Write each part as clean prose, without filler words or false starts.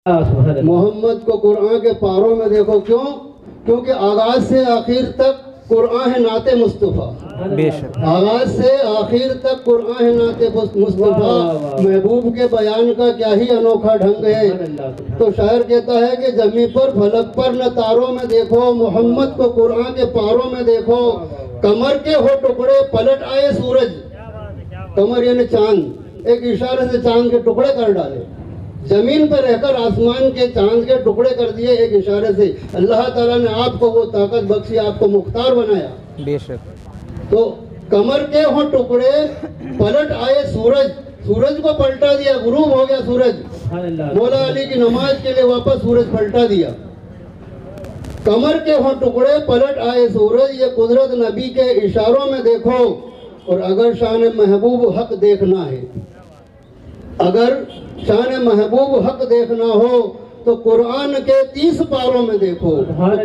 محمد کو قرآن کے پاروں میں دیکھو، کیوں؟ کیونکہ آغاز سے آخر تک قرآن ہے نعت مصطفیٰ، بے شک آغاز سے آخر تک قرآن ہے نعت مصطفیٰ۔ محبوب کے بیان کا کیا ہی انوکھا ڈھنگ ہے۔ تو شاعر کہتا ہے کہ زمین پر فلک پر نہ تاروں میں دیکھو، محمد کو قرآن کے پاروں میں دیکھو، کمر کے ہو ٹکڑے پلٹ آئے سورج۔ کمر یعنی چاند، ایک اشارے سے چاند کے ٹکڑے کر ڈالے، زمین پر رہ کر آسمان کے چاند کے ٹکڑے کر دیے ایک اشارے سے۔ اللہ تعالیٰ نے آپ کو وہ طاقت بخشی، آپ کو مختار بنایا۔ بے شک تو کمر کے ہوں ٹکڑے پلٹ آئے سورج، سورج کو پلٹا دیا، غروب ہو گیا سورج۔ مولا علی کی نماز کے لیے واپس سورج پلٹا دیا۔ کمر کے ہوں ٹکڑے پلٹ آئے سورج، یہ قدرت نبی کے اشاروں میں دیکھو۔ اور اگر شان محبوب حق دیکھنا ہے، اگر شان محبوب حق دیکھنا ہو تو قرآن کے 30 پاروں میں دیکھو،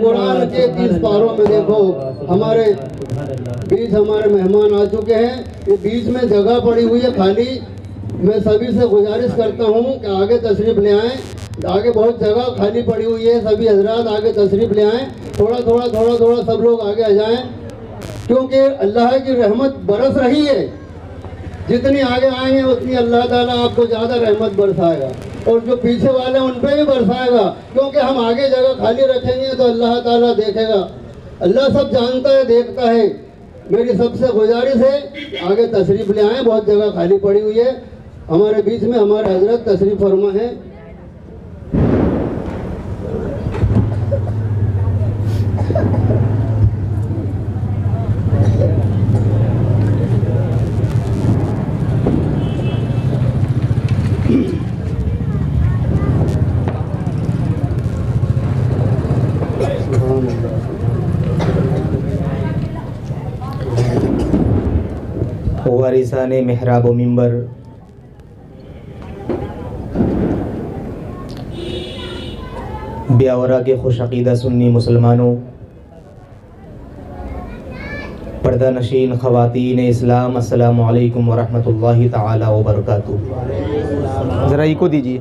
قرآن کے 30 پاروں میں دیکھو۔ ہمارے بیچ ہمارے مہمان آ چکے ہیں، یہ بیچ میں جگہ پڑی ہوئی ہے خالی، میں سبھی سے گزارش کرتا ہوں کہ آگے تشریف لے آئیں، آگے بہت جگہ خالی پڑی ہوئی ہے، سبھی حضرات آگے تشریف لے آئیں، تھوڑا تھوڑا سب لوگ آگے آ جائیں، کیونکہ اللہ کی رحمت برس رہی ہے۔ جتنی آگے آئیں گے اتنی اللہ تعالیٰ آپ کو زیادہ رحمت برسائے گا، اور جو پیچھے والے ہیں ان پہ بھی برسائے گا، کیونکہ ہم آگے جگہ خالی رکھیں گے تو اللہ تعالیٰ دیکھے گا۔ اللہ سب جانتا ہے، دیکھتا ہے۔ میری سب سے گزارش ہے آگے تشریف لے آئیں، بہت جگہ خالی پڑی ہوئی ہے۔ ہمارے بیچ میں ہمارے حضرت تشریف فرما ہے۔ وارثان محراب و منبر، بیاورا کے خوش عقیدہ سنی مسلمانوں، پردہ نشین خواتین اسلام، السلام علیکم ورحمۃ اللہ تعالی وبرکاتہ۔ ذرا ایکو دیجیے۔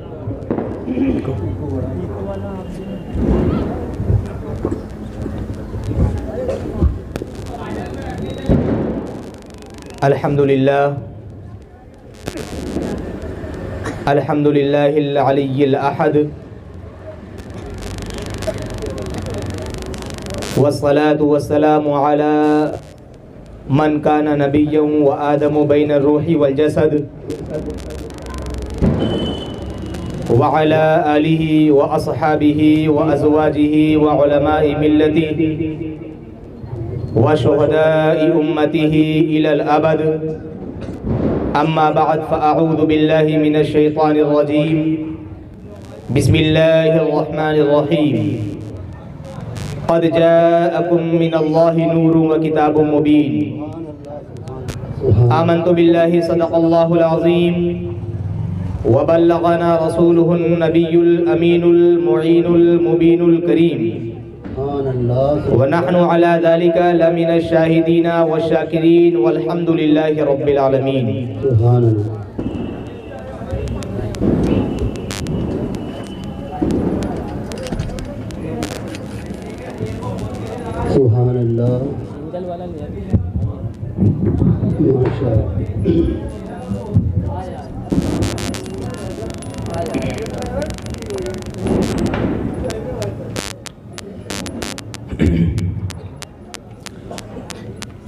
الحمدللہ العلی الاحد، والصلاة والسلام على من كان نبيا وآدم بين الروح والجسد، وعلى آله وأصحابه وأزواجه وعلماء ملته وشهداء أمته إلى الأبد، أما بعد، فأعوذ بالله من الشيطان الرجيم، بسم الله الرحمن الرحيم، قد جاءكم من الله نور وكتاب مبين، آمنت بالله صدق الله العظيم، وبلغنا رسوله النبي الأمين المعين المبين الكريم، ونحن على ذلك لمن الشاهدين والشاكرين، والحمد لله رب العالمين۔ سبحان اللہ۔ سبحان اللہ، ماشاء اللہ۔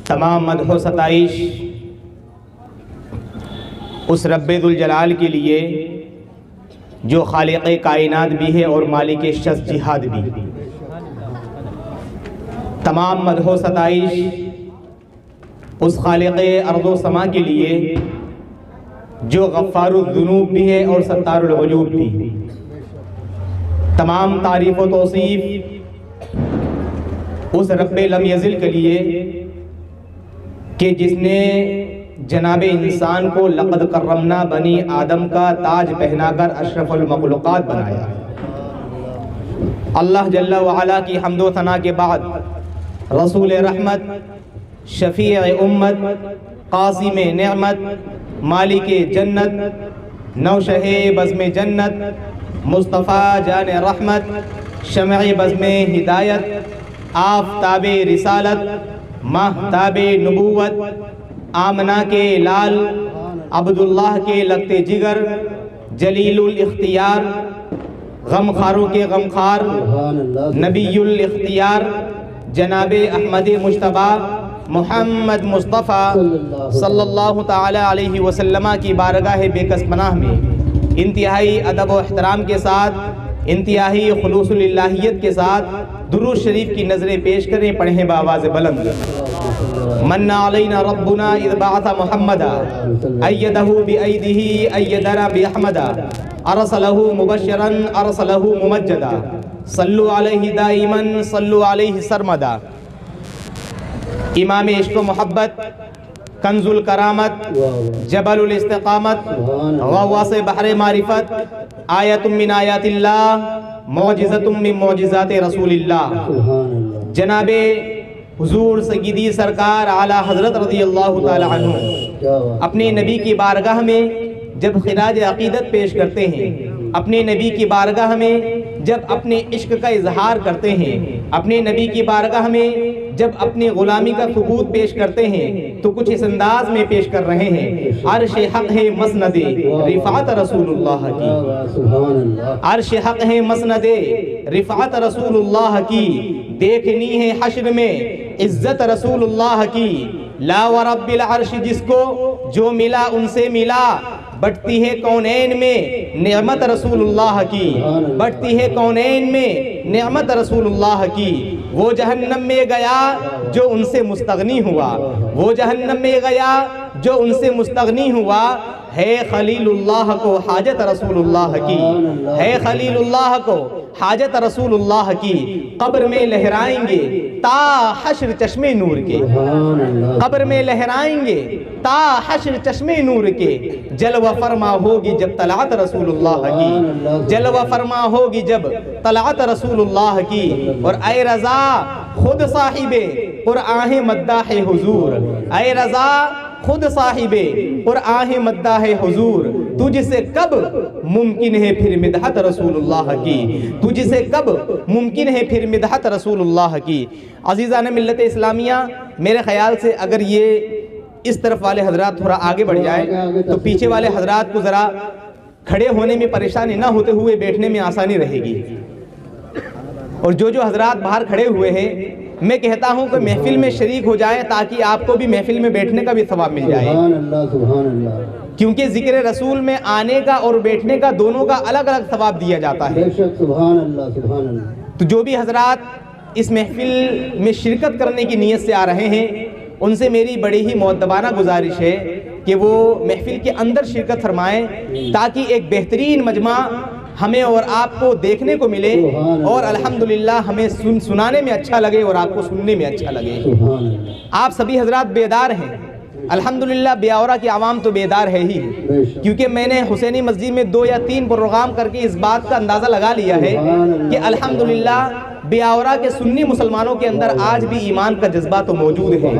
تمام مدح و ستائش اس رب ذوالجلال کے لیے جو خالق کائنات بھی ہے اور مالک شص جہاد بھی۔ تمام مدح و ستائش اس خالق ارض و سما کے لیے جو غفار الذنوب بھی ہے اور ستار العیوب بھی۔ تمام تعریف و توصیف اس رب لم یزل کے لیے کہ جس نے جناب انسان کو لقد کرمنا بنی آدم کا تاج پہنا کر اشرف المخلوقات بنایا۔ اللہ جل وعلا کی حمد و ثنا کے بعد رسول رحمت، شفیع امت، قاسم نعمت، مالک جنت، نوشہ بزم جنت، مصطفیٰ جان رحمت، شمع بزم ہدایت، آفتاب رسالت، مہتاب نبوت، آمنہ کے لال، عبداللہ کے لگتے جگر، جلیل الاختیار، غمخاروں کے غمخار، نبی الاختیار، جناب احمد مجتبی محمد مصطفیٰ صلی اللہ تعالی علیہ وسلم کی بارگاہ بے کس پناہ میں انتہائی ادب و احترام کے ساتھ، انتہائی خلوص الالہیت کے ساتھ درود شریف کی نظریں پیش کریں، پڑھیں بآواز بلند۔ من علینا ربنا اذ بعث محمدا ایدہ بایدہ ایدنا باحمدا ارسلہ مبشرا ارسلہ ممجدا صلو علیہ دائما صلو علیہ سرمدا۔ امام عشق و محبت، کنز الکرامت، جبل الاستقامت، غواص بحر معرفت، آیت من آیات اللہ، معجزت من معجزات رسول اللہ، جناب حضور سیدی سرکار اعلیٰ حضرت رضی اللہ تعالی عنہ اپنے نبی کی بارگاہ میں جب خراج عقیدت پیش کرتے ہیں، اپنے نبی کی بارگاہ میں جب اپنے عشق کا اظہار کرتے ہیں، اپنے نبی کی بارگاہ میں جب اپنی غلامی کا ثبوت پیش کرتے ہیں تو کچھ اس انداز میں پیش کر رہے ہیں: عرش حق ہے مسند رفعت رسول اللہ کی، عرش حق ہے مسند رفعت رسول اللہ کی، دیکھنی ہے حشر میں عزت رسول اللہ کی، لا ورب العرش جس کو جو ملا ان سے ملا، بڑھتی ہے کونین میں نعمت رسول اللہ کی، بڑھتی ہے کونین میں نعمت رسول اللہ کی، وہ جہنم میں گیا جو ان سے مستغنی ہوا، وہ جہنم میں گیا جو ان سے مستغنی ہوا، ہے خلیل اللہ کو حاجت رسول اللہ کی، ہے خلیل اللہ کو حاجت رسول اللہ کی، قبر میں لہرائیں گے تا حشر چشمے نور کے، قبر میں لہرائیں گے تا حشر چشمے نور کے، جلوہ فرما ہوگی جب طلعت رسول اللہ کی، جلوہ فرما ہوگی جب طلعت رسول اللہ کی، اور اے رضا خود صاحب قرآن مداح حضور، اے رضا خود صاحب قرآن مداح حضور، تجھ سے کب ممکن ہے پھر مدحت رسول اللہ کی، تجھ سے کب ممکن ہے پھر مدحت رسول اللہ کی۔ عزیزان ملت اسلامیہ، میرے خیال سے اگر یہ اس طرف والے حضرات تھوڑا آگے بڑھ جائیں تو پیچھے والے حضرات کو ذرا کھڑے ہونے میں پریشانی نہ ہوتے ہوئے بیٹھنے میں آسانی رہے گی، اور جو حضرات باہر کھڑے ہوئے ہیں میں کہتا ہوں کہ محفل میں شریک ہو جائیں تاکہ آپ کو بھی محفل میں بیٹھنے کا بھی ثواب مل جائے، سبحان اللہ سبحان اللہ، کیونکہ ذکر رسول میں آنے کا اور بیٹھنے کا دونوں کا الگ الگ ثواب دیا جاتا ہے۔ بے شک سبحان اللہ سبحان اللہ۔ تو جو بھی حضرات اس محفل میں شرکت کرنے کی نیت سے آ رہے ہیں ان سے میری بڑی ہی مؤدبانہ گزارش ہے کہ وہ محفل کے اندر شرکت فرمائیں تاکہ ایک بہترین مجمع ہمیں اور آپ کو دیکھنے کو ملے، اور الحمدللہ ہمیں سنانے میں اچھا لگے اور آپ کو سننے میں اچھا لگے۔ آپ سبھی حضرات بیدار ہیں الحمدللہ، بیاورہ کی عوام تو بیدار ہے ہی، کیونکہ میں نے حسینی مسجد میں 2 یا 3 پروگرام کر کے اس بات کا اندازہ لگا لیا ہے کہ الحمدللہ بیاورہ کے سنی مسلمانوں کے اندر آج بھی ایمان کا جذبہ تو موجود ہے۔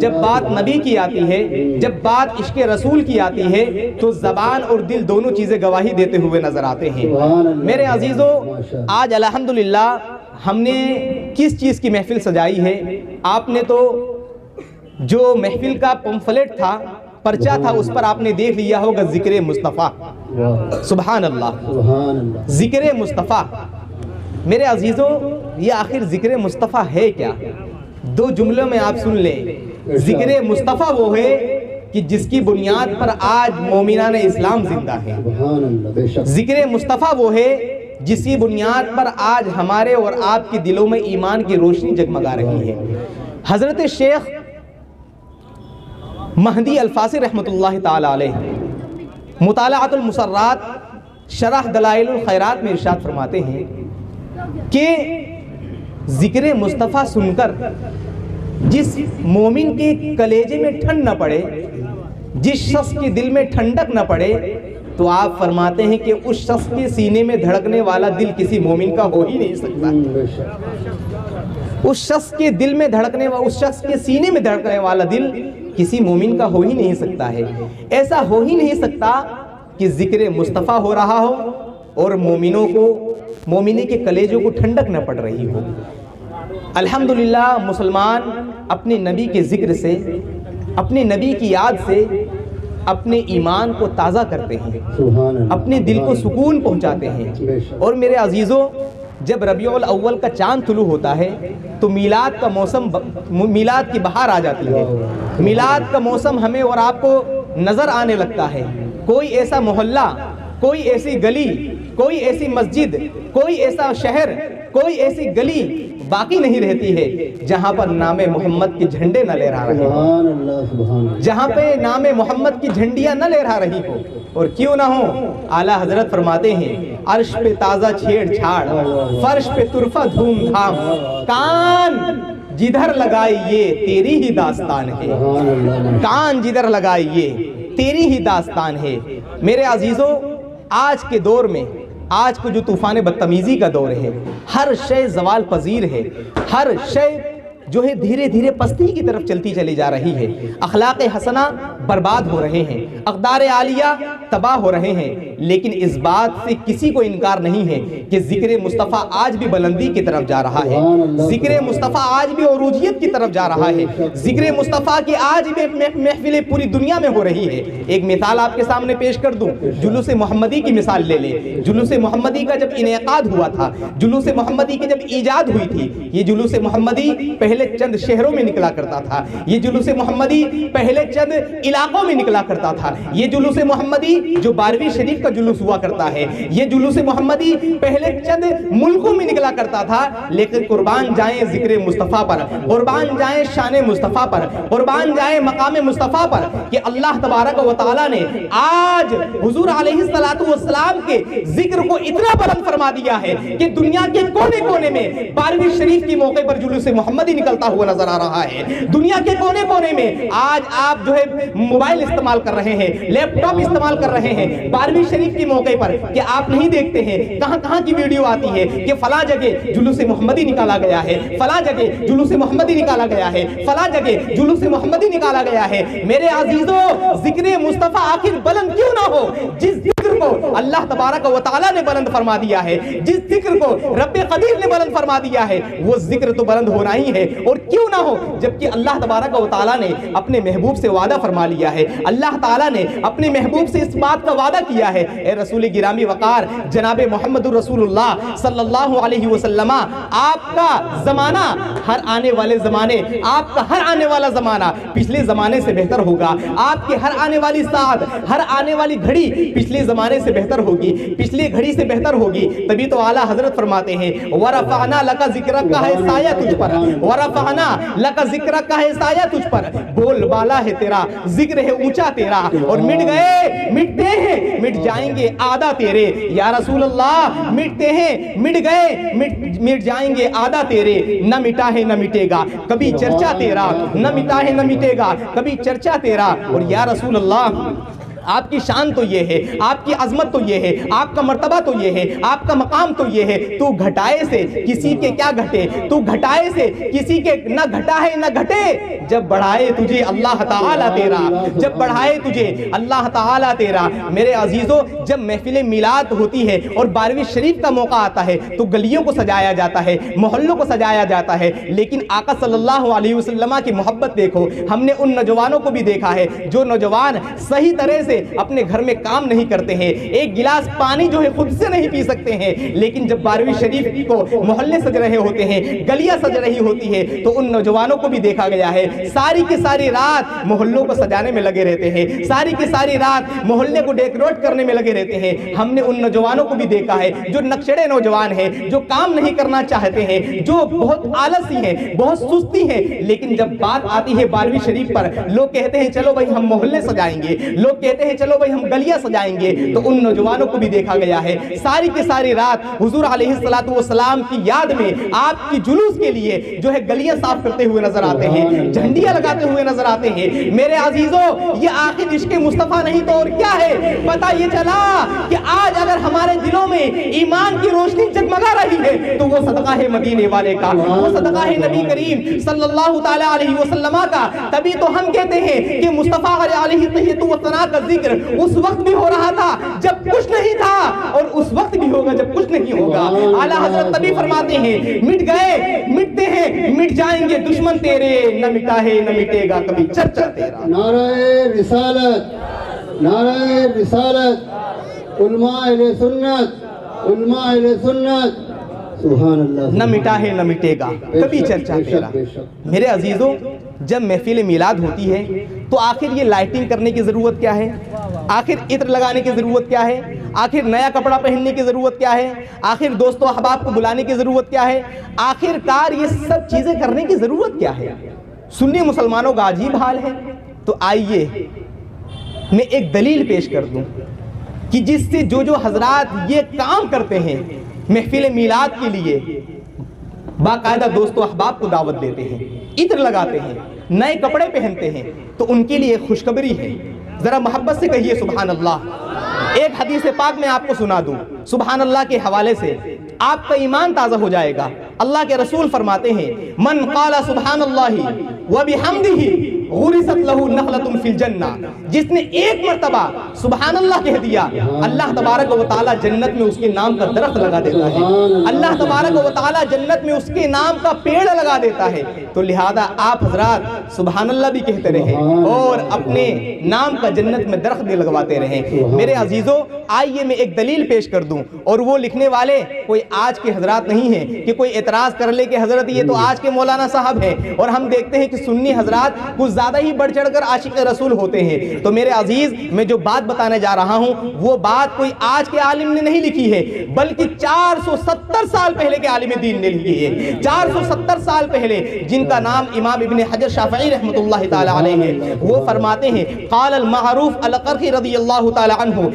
جب بات نبی کی آتی ہے، جب بات عشق رسول کی آتی ہے تو زبان اور دل دونوں چیزیں گواہی دیتے ہوئے نظر آتے ہیں۔ میرے عزیزو، آج الحمدللہ ہم نے کس چیز کی محفل سجائی ہے؟ آپ نے تو جو محفل کا پمفلیٹ تھا، پرچہ تھا، اس پر آپ نے دیکھ لیا ہوگا ذکر مصطفیٰ۔ سبحان اللہ، ذکر مصطفیٰ۔ میرے عزیزو، یہ آخر ذکر مصطفیٰ ہے کیا؟ 2 جملوں میں آپ سن لیں۔ ذکر مصطفیٰ وہ ہے کہ جس کی بنیاد پر آج مومنان اسلام زندہ ہیں۔ ذکر مصطفیٰ وہ ہے جس کی بنیاد پر آج ہمارے اور آپ کے دلوں میں ایمان کی روشنی جگمگا رہی ہے۔ حضرت شیخ مہدی الفاسی رحمۃ اللہ تعالی علیہ مطالعۃ المسرات شرح دلائل الخیرات میں ارشاد فرماتے ہیں کہ ذکر مصطفیٰ سن کر جس مومن کے کلیجے میں ٹھنڈ نہ پڑے، جس شخص کے دل میں ٹھنڈک نہ پڑے، تو آپ فرماتے ہیں کہ اس شخص کے سینے میں دھڑکنے والا دل کسی مومن کا ہو ہی نہیں سکتا۔ اس شخص کے دل میں دھڑکنے والا، اس شخص کے سینے میں دھڑکنے والا دل کسی مومن کا ہو ہی نہیں سکتا ہے۔ ایسا ہو ہی نہیں سکتا کہ ذکر مصطفیٰ ہو رہا ہو اور مومنوں کو, مومنی کے کلیجوں کو ٹھنڈک نہ پڑ رہی ہو. الحمدللہ مسلمان اپنے نبی کے ذکر سے, اپنے نبی کی یاد سے اپنے ایمان کو تازہ کرتے ہیں, اپنے دل کو سکون پہنچاتے ہیں. اور میرے عزیزوں, جب ربیع الاول کا چاند طلوع ہوتا ہے تو میلاد کا موسم, میلاد کی بہار آ جاتی ہے. میلاد کا موسم ہمیں اور آپ کو نظر آنے لگتا ہے. کوئی ایسا محلہ, کوئی ایسی گلی, کوئی ایسی مسجد, کوئی ایسا شہر, کوئی ایسی گلی باقی نہیں رہتی ہے جہاں پر نام محمد کے جھنڈے نہ لہرا رہے ہوں, جہاں پہ نام محمد کی جھنڈیاں نہ لہرا رہی ہو. اور کیوں نہ ہو, اعلیٰ حضرت فرماتے ہیں عرش پہ تازہ چھیڑ چھاڑ, فرش پہ طرفہ دھوم دھام, کان جدھر لگائیے تیری ہی داستان ہے, کان جدھر لگائیے تیری ہی داستان ہے. میرے عزیزوں, آج کے دور میں, آج کو جو طوفان بدتمیزی کا دور ہے, ہر شے زوال پذیر ہے, ہر شے جو ہے دھیرے دھیرے پستی کی طرف چلتی چلی جا رہی ہے. اخلاق حسنہ برباد ہو رہے ہیں, اقدار عالیہ تباہ ہو رہے ہیں. لیکن اس بات سے کسی کو انکار نہیں ہے کہ ذکر مصطفیٰ آج بھی بلندی کی طرف جا رہا ہے, ذکر مصطفیٰ آج بھی عروجیت کی طرف جا رہا ہے, ذکر مصطفیٰ کی آج بھی محفلیں پوری دنیا میں ہو رہی ہے. ایک مثال آپ کے سامنے پیش کر دوں, جلوس محمدی کی مثال لے لیں. جلوس محمدی کا جب انعقاد ہوا تھا, جلوس محمدی کی جب ایجاد ہوئی تھی, یہ جلوس محمدی پہلے چند شہروں میں نکلا کرتا تھا, یہ جلوس محمدی پہلے چند علاقوں میں نکلا کرتا تھا, یہ جلوس محمدی جو 12ویں شریف کا جلوس ہوا کرتا ہے, یہ جلوس محمدی پہلے چند ملکوں میں نکلا کرتا تھا. لیکن قربان جائیں ذکر مصطفیٰ پر, قربان جائیں شان مصطفیٰ پر, قربان جائیں مقام مصطفیٰ پر کہ اللہ تبارک و تعالیٰ نے آج حضور علیہ السلام کے ذکر کو اتنا بلند فرما دیا ہے کہ دنیا کے کونے کونے میں 12ویں شریف کی موقع پر جلوس محمدی نکلتا ہوا نظر آ رہا ہے. دنیا کے کونے کونے میں آج آپ جو ہے موبائل استعمال کر رہے ہیں, لیپ ٹاپ استعمال کر رہے ہیں 12ویں شریف کی موقع پر, کہ آپ نہیں دیکھتے ہیں کہاں کہاں کی ویڈیو آتی ہے کہ فلاں جگہ جلوس محمدی نکالا گیا ہے, فلاں جگہ جلوس محمدی نکالا گیا ہے, فلاں جگہ جلوس محمدی نکالا گیا ہے. میرے عزیزوں, ذکر مصطفیٰ آخر بلند کیوں نہ ہو, جس ذکر کو اللہ تبارک و تعالیٰ نے بلند فرما دیا ہے, جس ذکر کو رب قدیر نے بلند فرما دیا ہے, وہ ذکر تو بلند ہونا ہی ہے. اور کیوں نہ ہو, جبکہ اللہ تبارک و تعالیٰ نے اپنے محبوب سے وعدہ فرما لیا ہے, اللہ تعالیٰ نے اپنے محبوب سے اس بات کا وعدہ کیا ہے. اے رسول گرامی وقار جناب محمد رسول اللہ صلی اللہ علیہ وسلم, آپ کا زمانہ ہر آنے والے زمانے, آپ کا ہر آنے والا زمانہ پچھلے زمانے سے بہتر ہوگا, آپ کی ہر آنے والی ساعت, ہر آنے والی گھڑی پچھلے زمانے سے بہتر ہوگی, پچھلی گھڑی سے بہتر ہوگی. تبھی تو اعلیٰ حضرت فرماتے ہیں وَرَفَعْنَا لَكَ ذِكْرَكَ کا ہے سایہ تجھ پر, وَرَفَعْنَا لَكَ ذِكْرَكَ کا ہے سایہ تجھ پر, بول بالا ہے تیرا, ذکر ہے اونچا تیرا, اور مٹ گئے مٹتے ہیں مٹ جائیں گے آدھا تیرے. یا رسول اللہ, مٹتے ہیں مٹ گئے مٹ جائیں گے آدھا تیرے, نہ مٹا ہے نہ مٹے گا کبھی چرچا تیرا, نہ مٹا ہے نہ مٹے گا کبھی چرچا تیرا. اور یا رسول اللہ, آپ کی شان تو یہ ہے, آپ کی عظمت تو یہ ہے, آپ کا مرتبہ تو یہ ہے, آپ کا مقام تو یہ ہے, تو گھٹائے سے کسی کے کیا گھٹے, تو گھٹائے سے کسی کے نہ گھٹا ہے نہ گھٹے, جب بڑھائے تجھے اللہ تعالیٰ تیرا, جب بڑھائے تجھے اللہ تعالیٰ تیرا. میرے عزیزوں, جب محفل میلاد ہوتی ہے اور 12ویں شریف کا موقع آتا ہے تو گلیوں کو سجایا جاتا ہے, محلوں کو سجایا جاتا ہے, لیکن آقا صلی اللہ علیہ وسلم کی محبت دیکھو. ہم نے ان نوجوانوں کو بھی دیکھا ہے جو نوجوان صحیح طرح سے اپنے گھر میں کام نہیں کرتے ہیں, ایک گلاس پانی جو ہے خود سے نہیں پی سکتے ہیں, لیکن جب 12ویں شریف کو محلے سج رہے ہوتے ہیں, گلیاں سج رہی ہوتی ہے, تو ان نوجوانوں کو بھی دیکھا گیا ہے ساری کی ساری رات محلوں کو سجانے میں لگے رہتے ہیں, ساری کی ساری رات محلے کو ڈیکوریٹ کرنے میں لگے رہتے ہیں. ہم نے ان نوجوانوں کو بھی دیکھا ہے جو نقشڑے نوجوان ہیں, جو کام نہیں کرنا چاہتے ہیں, جو بہت آلسی ہیں, بہت سستی ہیں, لیکن جب بات آتی ہے 12ویں شریف پر, لوگ کہتے ہیں چلو بھائی ہم محلے سجائیں گے, لوگ کہتے ہیں چلو بھائی ہم گلیاں سجائیں گے. تو ان نوجوانوں کو بھی دیکھا گیا ہے ساری کی ساری رات حضور علیہ السلام کی یاد میں, آپ کی جلوس کے لیے جو ہے گلیاں صاف کرتے ہوئے نظر آتے ہیں, جھنڈیاں لگاتے ہوئے نظر آتے ہیں. میرے عزیزوں, یہ آخر عشق مصطفیٰ نہیں تو اور کیا ہے؟ پتہ یہ چلا کہ آج اگر ہمارے دلوں میں ایمان کی روشنی جگمگا رہی ہے تو وہ صدقہ ہے مدینے والے کا, وہ صدقہ ہے نبی کریم صلی اللہ تعالی علیہ وسلم کا. تبھی تو ہم کہتے ہیں کہ مصطفیٰ علیہ الصلوۃ والسلام کا ذکر اس وقت بھی ہو رہا تھا جب کچھ نہیں تھا اور اس وقت بھی ہوگا جب کچھ نہیں ہوگا. اعلیٰ حضرت تبھی فرماتے ہیں مٹ گئے مٹتے ہیں مٹ جائیں گے دشمن تیرے, نہ مٹا ہے نہ مٹے گا کبھی چرچا تیرا. نعرہ رسالت, نعرہ رسالت, علماء اہل سنت, علماء اہل سنت. سبحان اللہ. نہ مٹا ہے نہ مٹے گا کبھی چرچا تیرا. میرے عزیزوں, جب محفل میلاد ہوتی ہے تو آخر یہ لائٹنگ کرنے کی ضرورت کیا ہے؟ آخر عطر لگانے کی ضرورت کیا ہے؟ آخر نیا کپڑا پہننے کی ضرورت کیا ہے؟ آخر دوست و احباب کو بلانے کی ضرورت کیا ہے؟ آخر کار یہ سب چیزیں کرنے کی ضرورت کیا ہے؟ سنی مسلمانوں کا عجیب حال ہے. تو آئیے میں ایک دلیل پیش کر دوں کہ جس سے جو حضرات یہ کام کرتے ہیں محفل میلاد کے لیے, باقاعدہ دوست و احباب کو دعوت دیتے ہیں, عطر لگاتے ہیں, نئے کپڑے پہنتے ہیں, تو ان کے لیے خوشخبری ہے. ذرا محبت سے کہیے سبحان اللہ. ایک حدیث پاک میں آپ کو سنا دوں سبحان اللہ کے حوالے سے, آپ کا ایمان تازہ ہو جائے گا. اللہ کے رسول فرماتے ہیں من قال سبحان اللہ وبحمدہ غرست لہ نخلۃ فی الجنہ. جس نے ایک مرتبہ سبحان اللہ کہہ دیا, اللہ تبارک و تعالی جنت میں اس کے نام کا درخت لگا دیتا ہے. اللہ تبارک و تعالی جنت میں اس کے نام کا پیڑ لگا دیتا ہے. تو لہذا آپ حضرات سبحان اللہ بھی کہتے رہیں اور اپنے نام کا جنت میں درخت بھی لگواتے رہیں. میرے عزیزوں, آئیے میں ایک دلیل پیش کر دوں, اور وہ لکھنے والے کوئی آج کے حضرات نہیں ہیں کہ کوئی اعتراض کر لے کہ حضرت یہ تو آج کے مولانا صاحب ہیں, اور ہم دیکھتے ہیں کہ سنی حضرات کچھ زیادہ ہی بڑھ چڑھ کر عاشق رسول ہوتے ہیں. تو میرے عزیز, میں جو بات بتانے جا رہا ہوں وہ بات کوئی آج کے عالم نے نہیں لکھی ہے, بلکہ 470 سال پہلے کے عالم دین نے لکھی ہے. 470 سال پہلے, جن کا نام امام ابن حجر شافعی رحمۃ اللہ تعالی علیہ ہے. وہ فرماتے ہیں قال المعروف القرخی رضی اللہ تعالی عنہ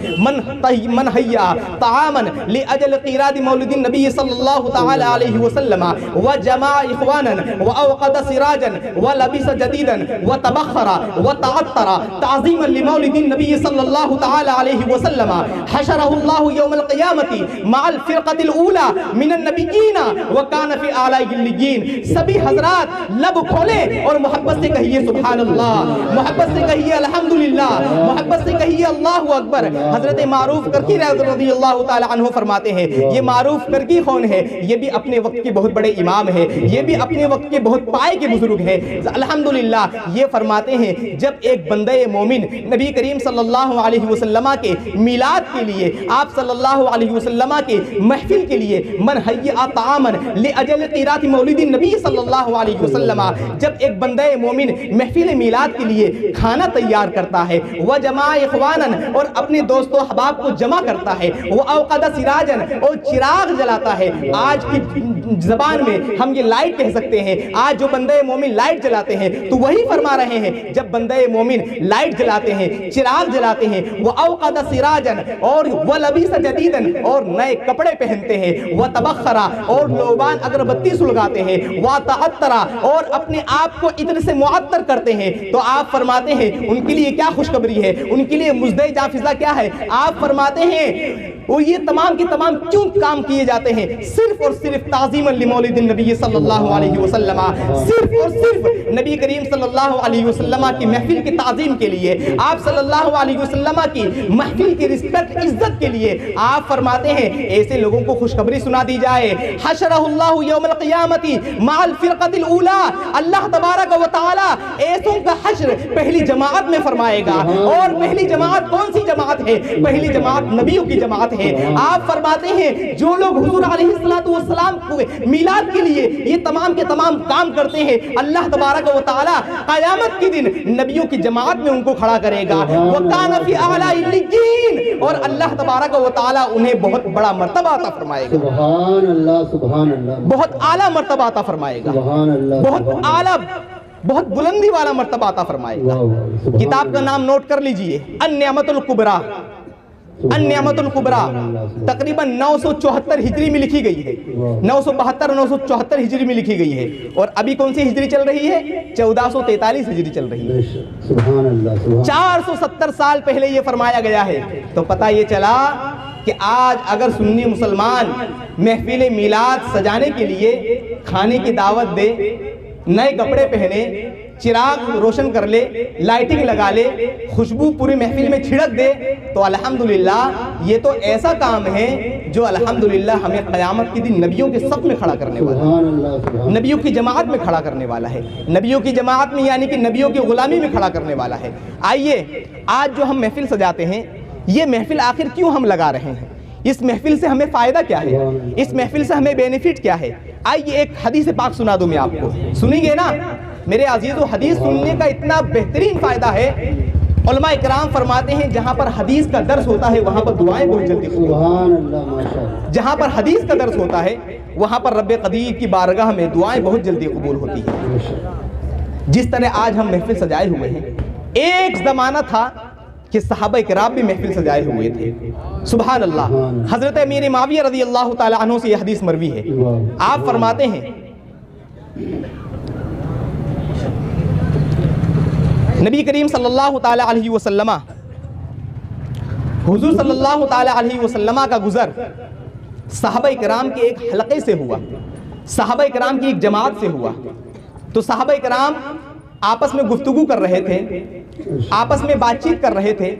من حیا طعاما لاجل قیراد مولد النبی صلی اللہ تعالی علیہ وسلم وجمع اخوانا واوقد سراجا ولبس جديدا وتبخر وتعطر تعظيما لمولد النبي صلى الله تعالى عليه وسلم حشره الله يوم القيامة مع الفرقة الأولى من النبيين وكان في أعلى العليين. سبھی حضرات لب کھولے اور محبت سے کہیے سبحان اللہ, محبت سے کہیے الحمدللہ, محبت سے کہیے اللہ اکبر. حضرت معروف کرکی رضی اللہ تعالی عنہ فرماتے ہیں, یہ معروف کرکی کون ہے؟ یہ بھی اپنے وقت کے بہت بڑے امام ہے, یہ بھی اپنے وقت کے بہت پائے کے بزرگ ہیں. الحمدللہ یہ فرماتے ہیں جب ایک بندہ مومن نبی کریم صلی اللہ علیہ وسلم کے میلاد کے لیے, آپ صلی اللہ علیہ وسلم کے محفل کے لیے, من حیّا طعاما لاجل قیرات مولد النبی صلی اللہ علیہ وسلم, جب ایک بندہ مومن محفل میلاد کے لیے کھانا تیار کرتا ہے, وجمع اخوانا اور اپنے دوست و احباب کو جمع کرتا ہے, واوقد سراجا اور چراغ جلاتا ہے. آج کی زبان میں ہم یہ لائٹ کہہ سکتے ہیں, آج جو بندہ مومن لائٹ جلاتے ہیں تو وہی فرما رہے ہیں جب بندہ مومن لائٹ جلاتے ہیں, چراغ جلاتے ہیں, واوقد سراجا اور ولبس جديدا اور نئے کپڑے پہنتے ہیں, وتبخر اور لوبان اگربتی سلگاتے ہیں, وتعطر اور اپنے آپ کو عطر سے معطر کرتے ہیں. تو آپ فرماتے ہیں ان کے لیے کیا خوشخبری ہے, ان کے لیے مزدہ جافزہ کیا ہے؟ آپ فرماتے ہیں اور یہ تمام کے تمام کیوں کام کیے جاتے ہیں؟ صرف اور صرف تعظیما لمولد النبی صلی اللہ علیہ وسلم, صرف اور صرف نبی کریم صلی اللہ علیہ وسلم کی محفل کی تعظیم کے لیے, آپ صلی اللہ علیہ وسلم کی محفل کی رسپیکٹ عزت کے لیے. آپ فرماتے ہیں ایسے لوگوں کو خوشخبری سنا دی جائے, حشرہ اللہ یوم القیامت مع الفرقۃ الاولی, اللہ تبارک و تعالی ایسوں کا حشر پہلی جماعت میں فرمائے گا. اور پہلی جماعت کون سی جماعت ہے؟ پہلی جماعت نبیوں کی جماعت ہے. آپ فرماتے ہیں جو لوگ حضور علیہ السلام کو میلاد کے لیے یہ تمام کے تمام کام کرتے ہیں, اللہ تبارک و تعالی قیامت کے دن نبیوں کی جماعت میں ان کو کھڑا کرے گا. وَكَانَ فِي أَعْلَى عِلِّيِّينَ اور اللہ تبارک و تعالی انہیں بہت بڑا مرتبہ عطا فرمائے گا. سبحان اللہ, سبحان اللہ, بہت اعلیٰ مرتبہ عطا فرمائے گا, سبحان اللہ, بہت اعلیٰ بہت بلندی والا مرتبہ عطا فرمائے گا. کتاب کا نام نوٹ کر لیجئے, النعمت الکبریٰ. النعمت الکبریٰ تقریباً 974 ہجری میں لکھی گئی ہے, 972 974 ہجری میں لکھی گئی ہے, اور ابھی کون سی ہجری چل رہی ہے؟ 1443 ہجری چل رہی ہے. سبحان اللہ, 470 سال پہلے یہ فرمایا گیا ہے. تو پتہ یہ چلا کہ آج اگر سنی مسلمان محفل میلاد سجانے کے لیے کھانے کی دعوت دے, نئے کپڑے پہنے, چراغ روشن کر لے، لائٹنگ لگا لے، خوشبو پوری محفل میں چھڑک دے، تو الحمدللہ یہ تو ایسا کام ہے جو الحمدللہ ہمیں قیامت کے دن نبیوں کے صف میں کھڑا کرنے والا ہے، نبیوں کی جماعت میں کھڑا کرنے والا ہے، نبیوں کی جماعت میں یعنی کہ نبیوں کی غلامی میں کھڑا کرنے والا ہے۔ آئیے آج جو ہم محفل سجاتے ہیں، یہ محفل آخر کیوں ہم لگا رہے ہیں؟ اس محفل سے ہمیں فائدہ کیا ہے؟ اس محفل سے ہمیں بینیفٹ کیا ہے؟ آئیے ایک حدیث پاک سنا دوں میں آپ کو، سنیں گے نا میرے عزیزو؟ حدیث سننے کا اتنا بہترین فائدہ ہے، علماء اکرام فرماتے ہیں جہاں پر حدیث کا درس ہوتا ہے وہاں پر دعائیں بہت جلدی قبول ہوتی ہیں۔ جہاں پر حدیث کا درس ہوتا ہے وہاں پر رب قدیر کی بارگاہ میں دعائیں بہت جلدی قبول ہوتی ہیں۔ جس طرح آج ہم محفل سجائے ہوئے ہیں، ایک زمانہ تھا کہ صحابہ کرام بھی محفل سجائے ہوئے تھے، سبحان اللہ۔ حضرت امیر معاویہ رضی اللہ تعالی عنہ سے یہ حدیث مروی ہے، آپ فرماتے ہیں نبی کریم صلی اللہ تعالی علیہ وسلم، حضور صلی اللہ تعالی علیہ وسلم کا گزر صحابہ کرام کے ایک حلقے سے ہوا، صحابہ کرام کی ایک جماعت سے ہوا۔ تو صحابہ کرام آپس میں گفتگو کر رہے تھے، آپس میں بات چیت کر رہے تھے،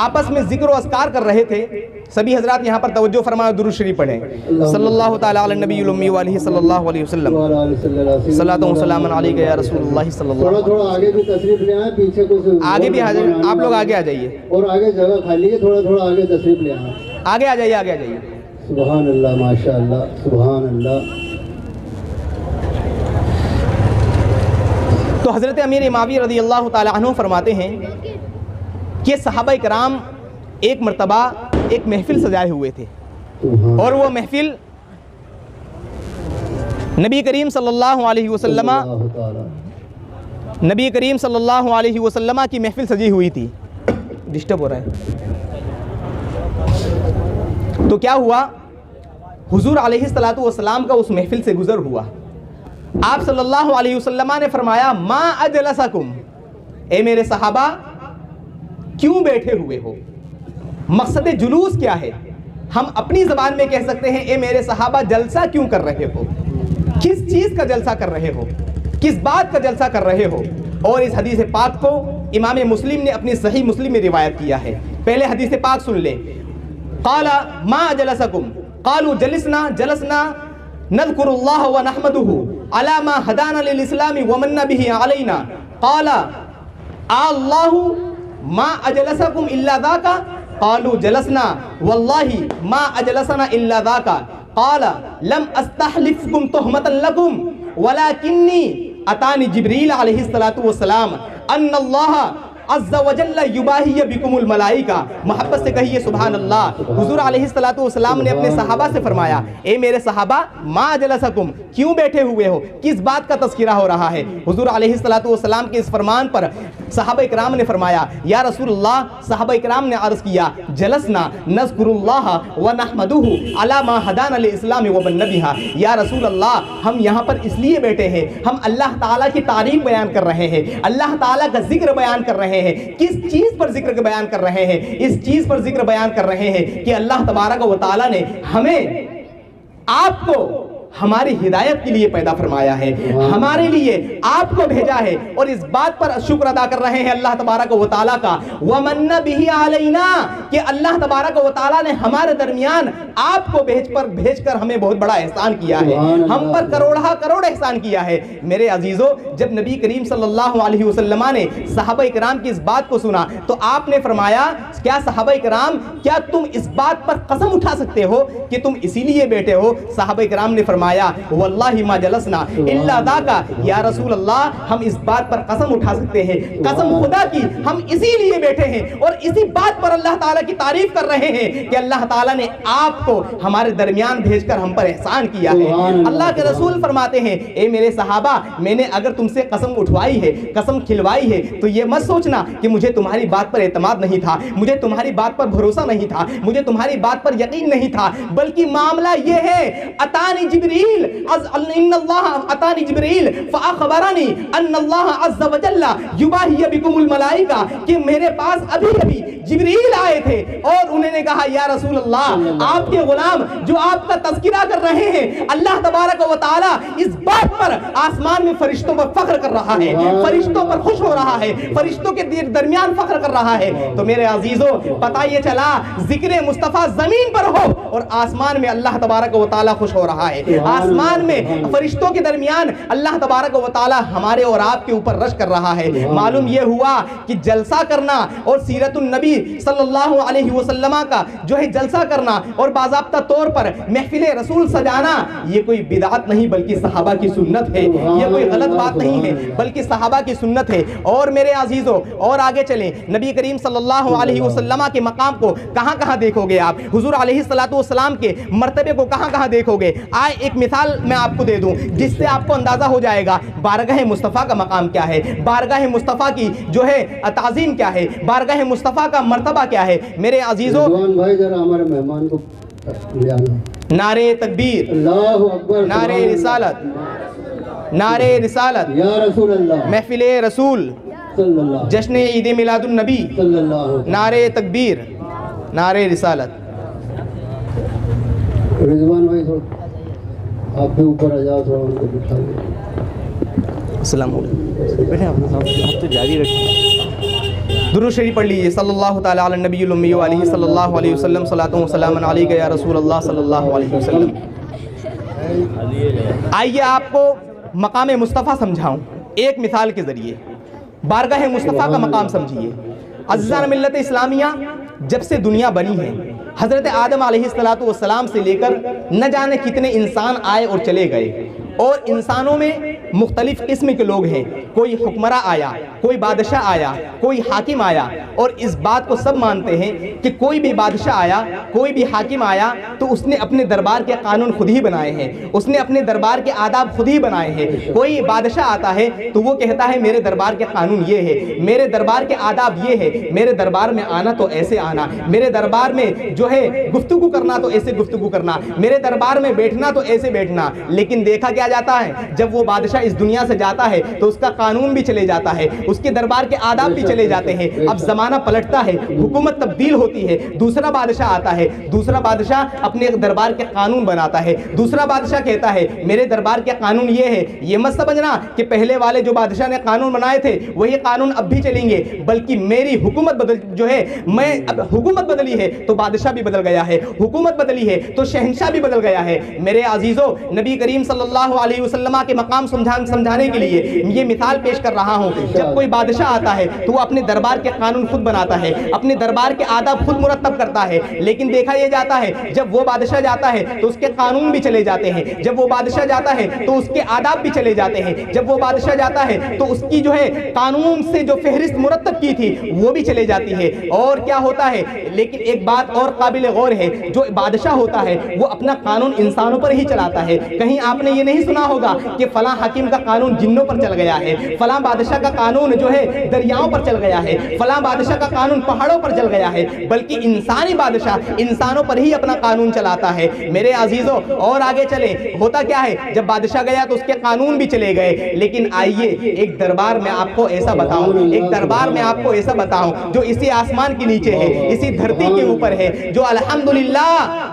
آپس میں ذکر و اذکار کر رہے تھے۔ سبھی حضرات یہاں پر توجہ فرمائیں، درود شریف پڑھیں، صلی اللہ تعالی علی النبی الامی وآلہ صلی اللہ علیہ وسلم، صلاۃ و سلام علیک یا رسول اللہ صلی اللہ علیہ وسلم۔ تھوڑا آگے بھی تشریف لے آئیں، پیچھے کچھ آگے بھی آ جائیں، آپ لوگ آگے آ جائیے، اور آگے جگہ خالی ہے، تھوڑا تھوڑا آگے تشریف لے آئیں، آگے آ جائیے، آگے آ جائیے۔ سبحان اللہ، ماشاء اللہ، سبحان اللہ۔ تو حضرت امیر معاویہ رضی اللہ تعالی عنہ فرماتے ہیں کہ صحابہ کرام ایک مرتبہ ایک محفل سجائے ہوئے تھے، اور وہ محفل نبی کریم صلی اللہ علیہ وسلم، نبی کریم صلی اللہ علیہ وسلم کی محفل سجی ہوئی تھی۔ ڈسٹرب ہو رہا ہے تو کیا ہوا، حضور علیہ الصلوۃ والسلام کا اس محفل سے گزر ہوا۔ آپ صلی اللہ علیہ وسلم نے فرمایا ما اجلسکم، اے میرے صحابہ کیوں بیٹھے ہوئے ہو؟ مقصد جلوس کیا ہے؟ ہم اپنی زبان میں کہہ سکتے ہیں اے میرے صحابہ جلسہ کیوں کر رہے ہو؟ کس چیز کا جلسہ کر رہے ہو؟ کس بات کا جلسہ کر رہے ہو؟ اور اس حدیث پاک کو امام مسلم نے اپنی صحیح مسلم میں روایت کیا ہے۔ پہلے حدیث پاک سن لیں، قال ما اجلسکم قالوا جلسنا نذكر الله ونحمده على ما هدانا للإسلام ومن به علينا قال الله ما أجلسكم إلا ذاك قالوا جلسنا والله ما أجلسنا إلا ذاك قال لم أستحلفكم تهمة لكم ولكني أتاني جبريل عليه الصلاة والسلام أن الله عز وجل یباہی بکم الملائکہ، محبت سے کہیے سبحان اللہ۔ حضور علیہ الصلوۃ والسلام نے اپنے صحابہ سے فرمایا اے میرے صحابہ ما جلسکم، کیوں بیٹھے ہوئے ہو؟ کس بات کا تذکرہ ہو رہا ہے؟ حضور علیہ الصلوۃ والسلام کے اس فرمان پر صحابہ کرام نے فرمایا یا رسول اللہ، صحابہ کرام نے عرض کیا جلسنا نذکر اللہ ونحمدہ علی ما ہدانا للاسلام ومن بہ، یا رسول اللہ ہم یہاں پر اس لیے بیٹھے ہیں، ہم اللہ تعالیٰ کی تعریف بیان کر رہے ہیں، اللہ تعالیٰ کا ذکر بیان کر رہے ہیں۔ کس چیز پر ذکر بیان کر رہے ہیں؟ اس چیز پر ذکر بیان کر رہے ہیں کہ اللہ تبارک و تعالیٰ نے ہمیں، آپ کو ہماری ہدایت کے لیے پیدا فرمایا ہے، ہمارے لیے آپ کو بھیجا ہے، اور اس بات پر شکر ادا کر رہے ہیں اللہ تبارک و تعالیٰ کا وَمَنَّ بِهِ عَلَيْنَا، کہ اللہ تبارک و تعالیٰ نے ہمارے درمیان آپ کو بھیج کر ہمیں بہت بڑا احسان کیا ہے، ہم پر کروڑ احسان کیا ہے۔ میرے عزیزو، جب نبی کریم صلی اللہ علیہ وسلم نے صحابہ کرام کی اس بات کو سنا تو آپ نے فرمایا کیا صحابہ کرام، کیا تم اس بات پر قسم اٹھا سکتے ہو کہ تم اسی لیے بیٹھے ہو؟ صحابہ کرام نے فرمایا واللہ ما جلسنا الا ذاکا، یا رسول اللہ ہم اس بات پر قسم اٹھا سکتے ہیں، قسم خدا کی ہم اسی لیے بیٹھے ہیں اور اسی بات پر اللہ تعالیٰ کی تعریف کر رہے ہیں کہ اللہ تعالیٰ نے آپ کو ہمارے درمیان بھیج کر ہم پر احسان کیا ہے۔ اللہ کے رسول فرماتے ہیں اے میرے صحابہ، میں نے اگر تم سے قسم اٹھوائی ہے، قسم کھلوائی ہے، تو یہ مت سوچنا کہ مجھے تمہاری بات پر اعتماد نہیں تھا، مجھے تمہاری بات پر بھروسہ نہیں تھا، مجھے تمہاری بات پر یقین نہیں تھا، بلکہ معاملہ یہ ہے اتانی جبریل جبریل ان اللہ اتانی جبریل فاخبرنی ان اللہ عز وجل یباہی بکم الملائکہ، کہ میرے پاس ابھی جبریل آئے تھے اور انہوں نے کہا یا رسول اللہ آپ کے غلام جو آپ کا تذکرہ کر رہے ہیں، اللہ تبارک و تعالی اس بات پر آسمان میں فرشتوں پر فخر کر رہا ہے، فرشتوں پر خوش ہو رہا ہے، فرشتوں کے درمیان فخر کر رہا ہے۔ تو میرے عزیزوں پتہ یہ چلا ذکر مصطفیٰ زمین پر ہو اور آسمان میں اللہ تبارک و تعالی خوش ہو رہا ہے، آسمان میں فرشتوں کے درمیان اللہ تبارک و تعالی ہمارے اور آپ کے اوپر رش کر رہا ہے۔ معلوم یہ ہوا کہ جلسہ کرنا اور سیرت النبی صلی اللہ علیہ وسلم کا جو ہے جلسہ کرنا اور باضابطہ طور پر محفل رسول سجانا یہ کوئی بدعت نہیں بلکہ صحابہ کی سنت ہے، یہ کوئی غلط بات نہیں ہے بلکہ صحابہ کی سنت ہے۔ اور میرے عزیزوں اور آگے چلیں، نبی کریم صلی اللہ علیہ وسلم کے مقام کو کہاں کہاں دیکھو گے آپ، حضور علیہ السلام کے مرتبے کو کہاں کہاں دیکھو گے۔ آئے ایک مثال میں آپ کو دے دوں جس سے آپ کو اندازہ ہو جائے گا بارگاہ مصطفیٰ کا مقام کیا ہے، بارگاہ مصطفیٰ کی جو ہے تعظیم کیا ہے، بارگاہ مصطفیٰ کا مرتبہ کیا ہے۔ میرے عزیزوں بھائی ذرا ہمارے مہمان کو لے آنا۔ نعرے تکبیر، اللہ اکبر، نعرے رسالت، نعرے رسالت، یا رسول اللہ محفل رسول، صلی اللہ جشن عید میلاد النبی، صلی اللہ نعرے تکبیر، نعرے رسالت۔ رضوان بھائی تھوڑا آپ بھی اوپر آ جاؤ، تھوڑا ان کو بٹھا دیں۔ السلام علیکم، آپ تو جاری رکھیں۔ درود شریف پڑھ لیجیے، صلی اللہ تعالی علی النبی الامی علیہ صلی اللہ علیہ وسلم، صلاۃ و سلام علیک یا رسول اللہ صلی اللہ علیہ وسلم۔ آئیے آپ کو مقام مصطفیٰ سمجھاؤں ایک مثال کے ذریعے، بارگاہ مصطفیٰ کا مقام سمجھیے۔ عزیزان ملت اسلامیہ، جب سے دنیا بنی ہے حضرت آدم علیہ السلام سے لے کر نہ جانے کتنے انسان آئے اور چلے گئے، اور انسانوں میں مختلف قسم کے لوگ ہیں، کوئی حکمراں آیا، کوئی بادشاہ آیا، کوئی حاکم آیا، اور اس بات کو سب مانتے ہیں کہ کوئی بھی بادشاہ آیا، کوئی بھی حاکم آیا تو اس نے اپنے دربار کے قانون خود ہی بنائے ہیں، اس نے اپنے دربار کے آداب خود ہی بنائے ہیں۔ کوئی بادشاہ آتا ہے تو وہ کہتا ہے میرے دربار کے قانون یہ ہے، میرے دربار کے آداب یہ ہے، میرے دربار میں آنا تو ایسے آنا، میرے دربار میں جو ہے گفتگو کرنا تو ایسے گفتگو کرنا، میرے دربار میں بیٹھنا تو ایسے بیٹھنا۔ لیکن دیکھا کیا جاتا ہے، جب وہ بادشاہ اس دنیا سے جاتا ہے تو اس کا قانون بھی چلے جاتا ہے، اس کے دربار کے آداب بھی چلے جاتے ہیں۔ اب زمانہ پلٹتا ہے، حکومت تبدیل ہوتی ہے، دوسرا بادشاہ آتا ہے، دوسرا بادشاہ اپنے دربار کے قانون بناتا ہے، دوسرا بادشاہ کہتا ہے میرے دربار کے قانون یہ ہے۔ یہ مت سمجھنا کہ پہلے والے جو بادشاہ نے قانون بنائے تھے وہی قانون اب بھی چلیں گے، بلکہ میری حکومت میں اب حکومت بدلی ہے تو بادشاہ بھی بدل گیا ہے، حکومت بدلی ہے تو شہنشاہ بھی بدل گیا ہے۔ میرے عزیزوں، نبی کریم صلی اللہ علیہ وسلم کے مقام سمجھانے کے لیے یہ مثال پیش کر رہا ہوں۔ جب کوئی بادشاہ آتا ہے تو وہ اپنے دربار کے قانون خود بناتا ہے، اپنے دربار کے آداب خود مرتب کرتا ہے، لیکن دیکھا یہ جاتا ہے جب وہ بادشاہ جاتا ہے تو اس کے قانون بھی چلے جاتے ہیں، جب وہ بادشاہ جاتا ہے تو اس کے آداب بھی چلے جاتے ہیں، جب وہ بادشاہ جاتا ہے تو اس کی جو ہے قانون سے جو فہرست مرتب کی تھی وہ بھی چلے جاتی ہے۔ اور کیا ہوتا ہے، لیکن ایک بات اور قابل غور ہے، جو بادشاہ ہوتا ہے وہ اپنا قانون انسانوں پر ہی چلاتا ہے۔ کہیں آپ نے یہ نہیں سنا ہوگا کہ فلاں حاکم کا قانون جنوں پر چل گیا ہے، فلاں بادشاہ کا قانون جو ہے دریاؤں پر چل گیا ہے، فلاں بادشاہ کا قانون پہاڑوں پر چل گیا ہے، بلکہ انسانی بادشاہ انسانوں پر ہی اپنا قانون چلاتا ہے۔ میرے عزیزوں اور آگے چلیں، ہوتا کیا ہے جب بادشاہ گیا تو اس کے قانون بھی چلے گئے، لیکن آئیے ایک دربار میں آپ کو ایسا بتاؤں، ایک دربار میں آپ کو ایسا بتاؤں جو اسی آسمان کے نیچے ہے، اسی دھرتی کے اوپر ہے، جو الحمدللہ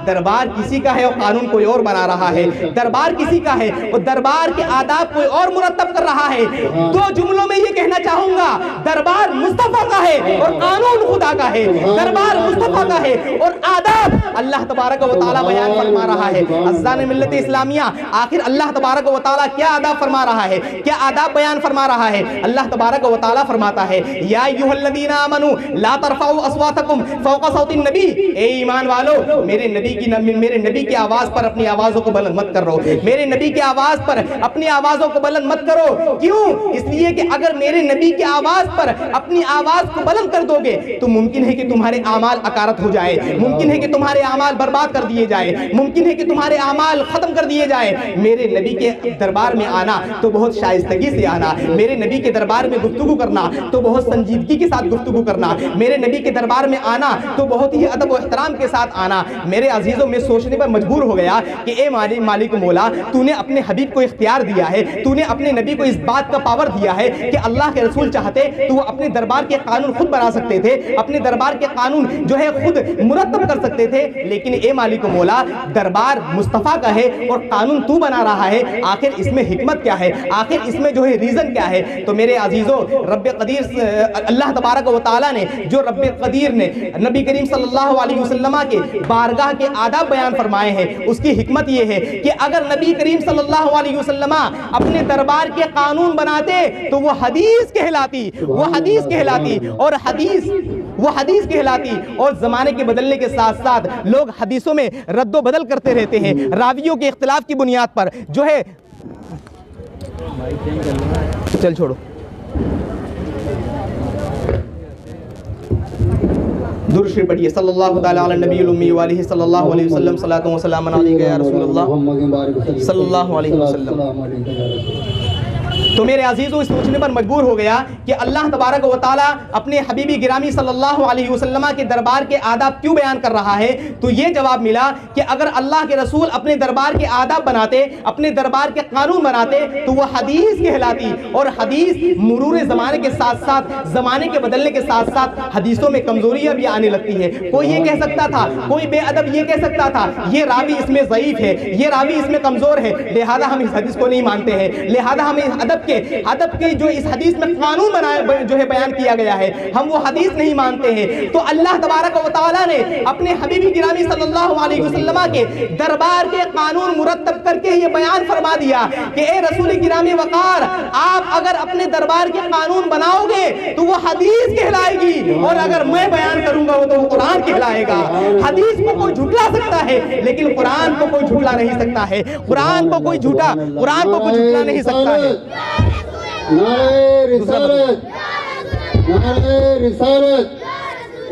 دربار کسی کا ہے اور قانون کوئی اور بنا رہا ہے، دربار کسی کا ہے اور دربار کے آداب کوئی اور مرتب کر رہا ہے۔ دو جملوں میں یہ کہنا چاہوں گا، دربار مصطفیٰ کا ہے اور قانون خدا کا ہے، دربار مصطفیٰ کا ہے اور آداب اللہ تبارک و تعالی بیان فرما رہا ہے۔ عزیزان ملت اسلامیہ، آخر اللہ تبارک و تعالی کیا آداب فرما رہا ہے، کیا آداب بیان فرما رہا ہے؟ اللہ تبارک و تعالی فرماتا ہے یا ایھا الذین آمنوا لا ترفعوا اصواتکم فوق صوت النبی، اے ایمان والو میرے نبی کی آواز پر اپنی آوازوں کو بلند مت کرو، میرے نبی کی آواز پر اپنی آوازوں کو بلند مت کرو۔ کیوں؟ اس لیے کہ اگر میرے نبی کی آواز پر اپنی آواز کو بلند کر دو گے تو ممکن ہے کہ تمہارے اعمال اکارت ہو جائے، ممکن ہے کہ تمہارے اعمال برباد کر دیے جائے، ممکن ہے کہ تمہارے اعمال ختم کر دیے جائے۔ میرے نبی کے دربار میں آنا تو بہت شائستگی سے آنا، میرے نبی کے دربار میں گفتگو کرنا تو بہت سنجیدگی کے ساتھ گفتگو کرنا، میرے نبی کے دربار میں آنا تو بہت ہی ادب و احترام کے ساتھ آنا۔ میرے عزیزوں، میں سوچنے پر مجبور ہو گیا کہ اے مالک مولا، تو نے اپنے حبیب کو اختیار دیا ہے، تو نے اپنے نبی کو اس بات کا پاور دیا ہے کہ اللہ کے رسول چاہتے تو وہ اپنے دربار کے قانون خود بنا سکتے تھے، اپنے دربار کے قانون جو ہے خود مرتب کر سکتے تھے، لیکن اے مالک مولا، دربار مصطفیٰ کا ہے اور قانون تو بنا رہا ہے، آخر اس میں حکمت کیا ہے؟ آخر اس میں جو ہے ریزن کیا ہے؟ تو میرے عزیزوں، رب قدیر اللہ تبارک و تعالیٰ نے جو رب قدیر نے نبی کریم صلی اللہ علیہ وسلم کے بارگاہ کے آداب بیان فرمائے ہیں، اس کی حکمت یہ ہے کہ اگر نبی کریم صلی اللہ علیہ وسلم اپنے دربار کے قانون بناتے تو وہ حدیث کہلاتی، وہ حدیث کہلاتی، اور وہ حدیث کہلاتی، اور زمانے کے بدلنے کے ساتھ ساتھ لوگ حدیثوں میں رد و بدل کرتے رہتے ہیں، راویوں کے اختلاف کی بنیاد پر جو ہے چل چھوڑو درود شریف پڑھیے صلی اللہ تعالی علی نبی الامی وآلہ صلی اللہ علیہ وسلم صلاۃ و سلام علیک یا رسول اللہ صلی اللہ علیہ وسلم۔ تو میرے عزیزوں، اس سوچنے پر مجبور ہو گیا کہ اللہ تبارک و تعالیٰ اپنے حبیبی گرامی صلی اللہ علیہ وسلم کے دربار کے آداب کیوں بیان کر رہا ہے؟ تو یہ جواب ملا کہ اگر اللہ کے رسول اپنے دربار کے آداب بناتے، اپنے دربار کے قانون بناتے تو وہ حدیث کہلاتی، اور حدیث مرور زمانے کے ساتھ ساتھ، زمانے کے بدلنے کے ساتھ ساتھ حدیثوں میں کمزوریاں بھی آنے لگتی ہے۔ کوئی یہ کہہ سکتا تھا، کوئی بے ادب یہ کہہ سکتا تھا یہ راوی اس میں ضعیف ہے، یہ راوی اس میں کمزور ہے، لہذا ہم اس حدیث کو نہیں مانتے ہیں، لہذا ہم ادب کے جو اس حدیث میں قانون جو ہے بیان کیا گیا ہے، ہم وہ حدیث نہیں مانتے ہیں۔ تو اللہ تبارک و تعالیٰ نے اپنے حبیبی گرامی صلی اللہ علیہ وسلم کے دربار کے قانون مرتب کر کے یہ بیان فرما دیا کہ اے رسول گرامی وقار، آپ اگر اپنے دربار کے قانون بناؤ گے تو وہ حدیث کہلائے گی، اور اگر میں بیان کروں گا تو وہ قرآن کہلائے گا۔ حدیث کو کوئی جھٹلا سکتا ہے لیکن قرآن کو کوئی جھٹلا نہیں سکتا ہے، قرآن کو کوئی جھٹلا نہیں سکتا ہے۔ نعرہ رسالت، نعرہ رسالت،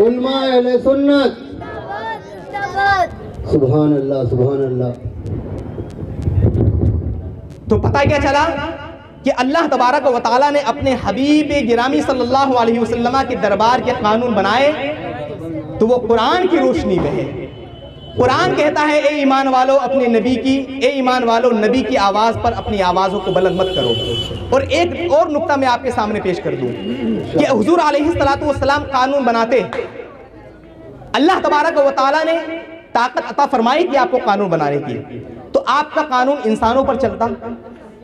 علماء اہل سنت، سبحان اللہ سبحان اللہ۔ تو پتہ کیا چلا کہ اللہ تبارک و تعالیٰ نے اپنے حبیب گرامی صلی اللہ علیہ وسلم کے دربار کے قانون بنائے تو وہ قرآن کی روشنی میں ہے۔ قرآن کہتا ہے اے ایمان والو اپنے نبی کی، اے ایمان والو نبی کی آواز پر اپنی آوازوں کو بلند مت کرو۔ اور ایک اور نقطہ میں آپ کے سامنے پیش کر دوں کہ حضور علیہ السلام قانون بناتے، اللہ تبارک و تعالیٰ نے طاقت عطا فرمائی کہ آپ کو قانون بنانے کی، تو آپ کا قانون انسانوں پر چلتا،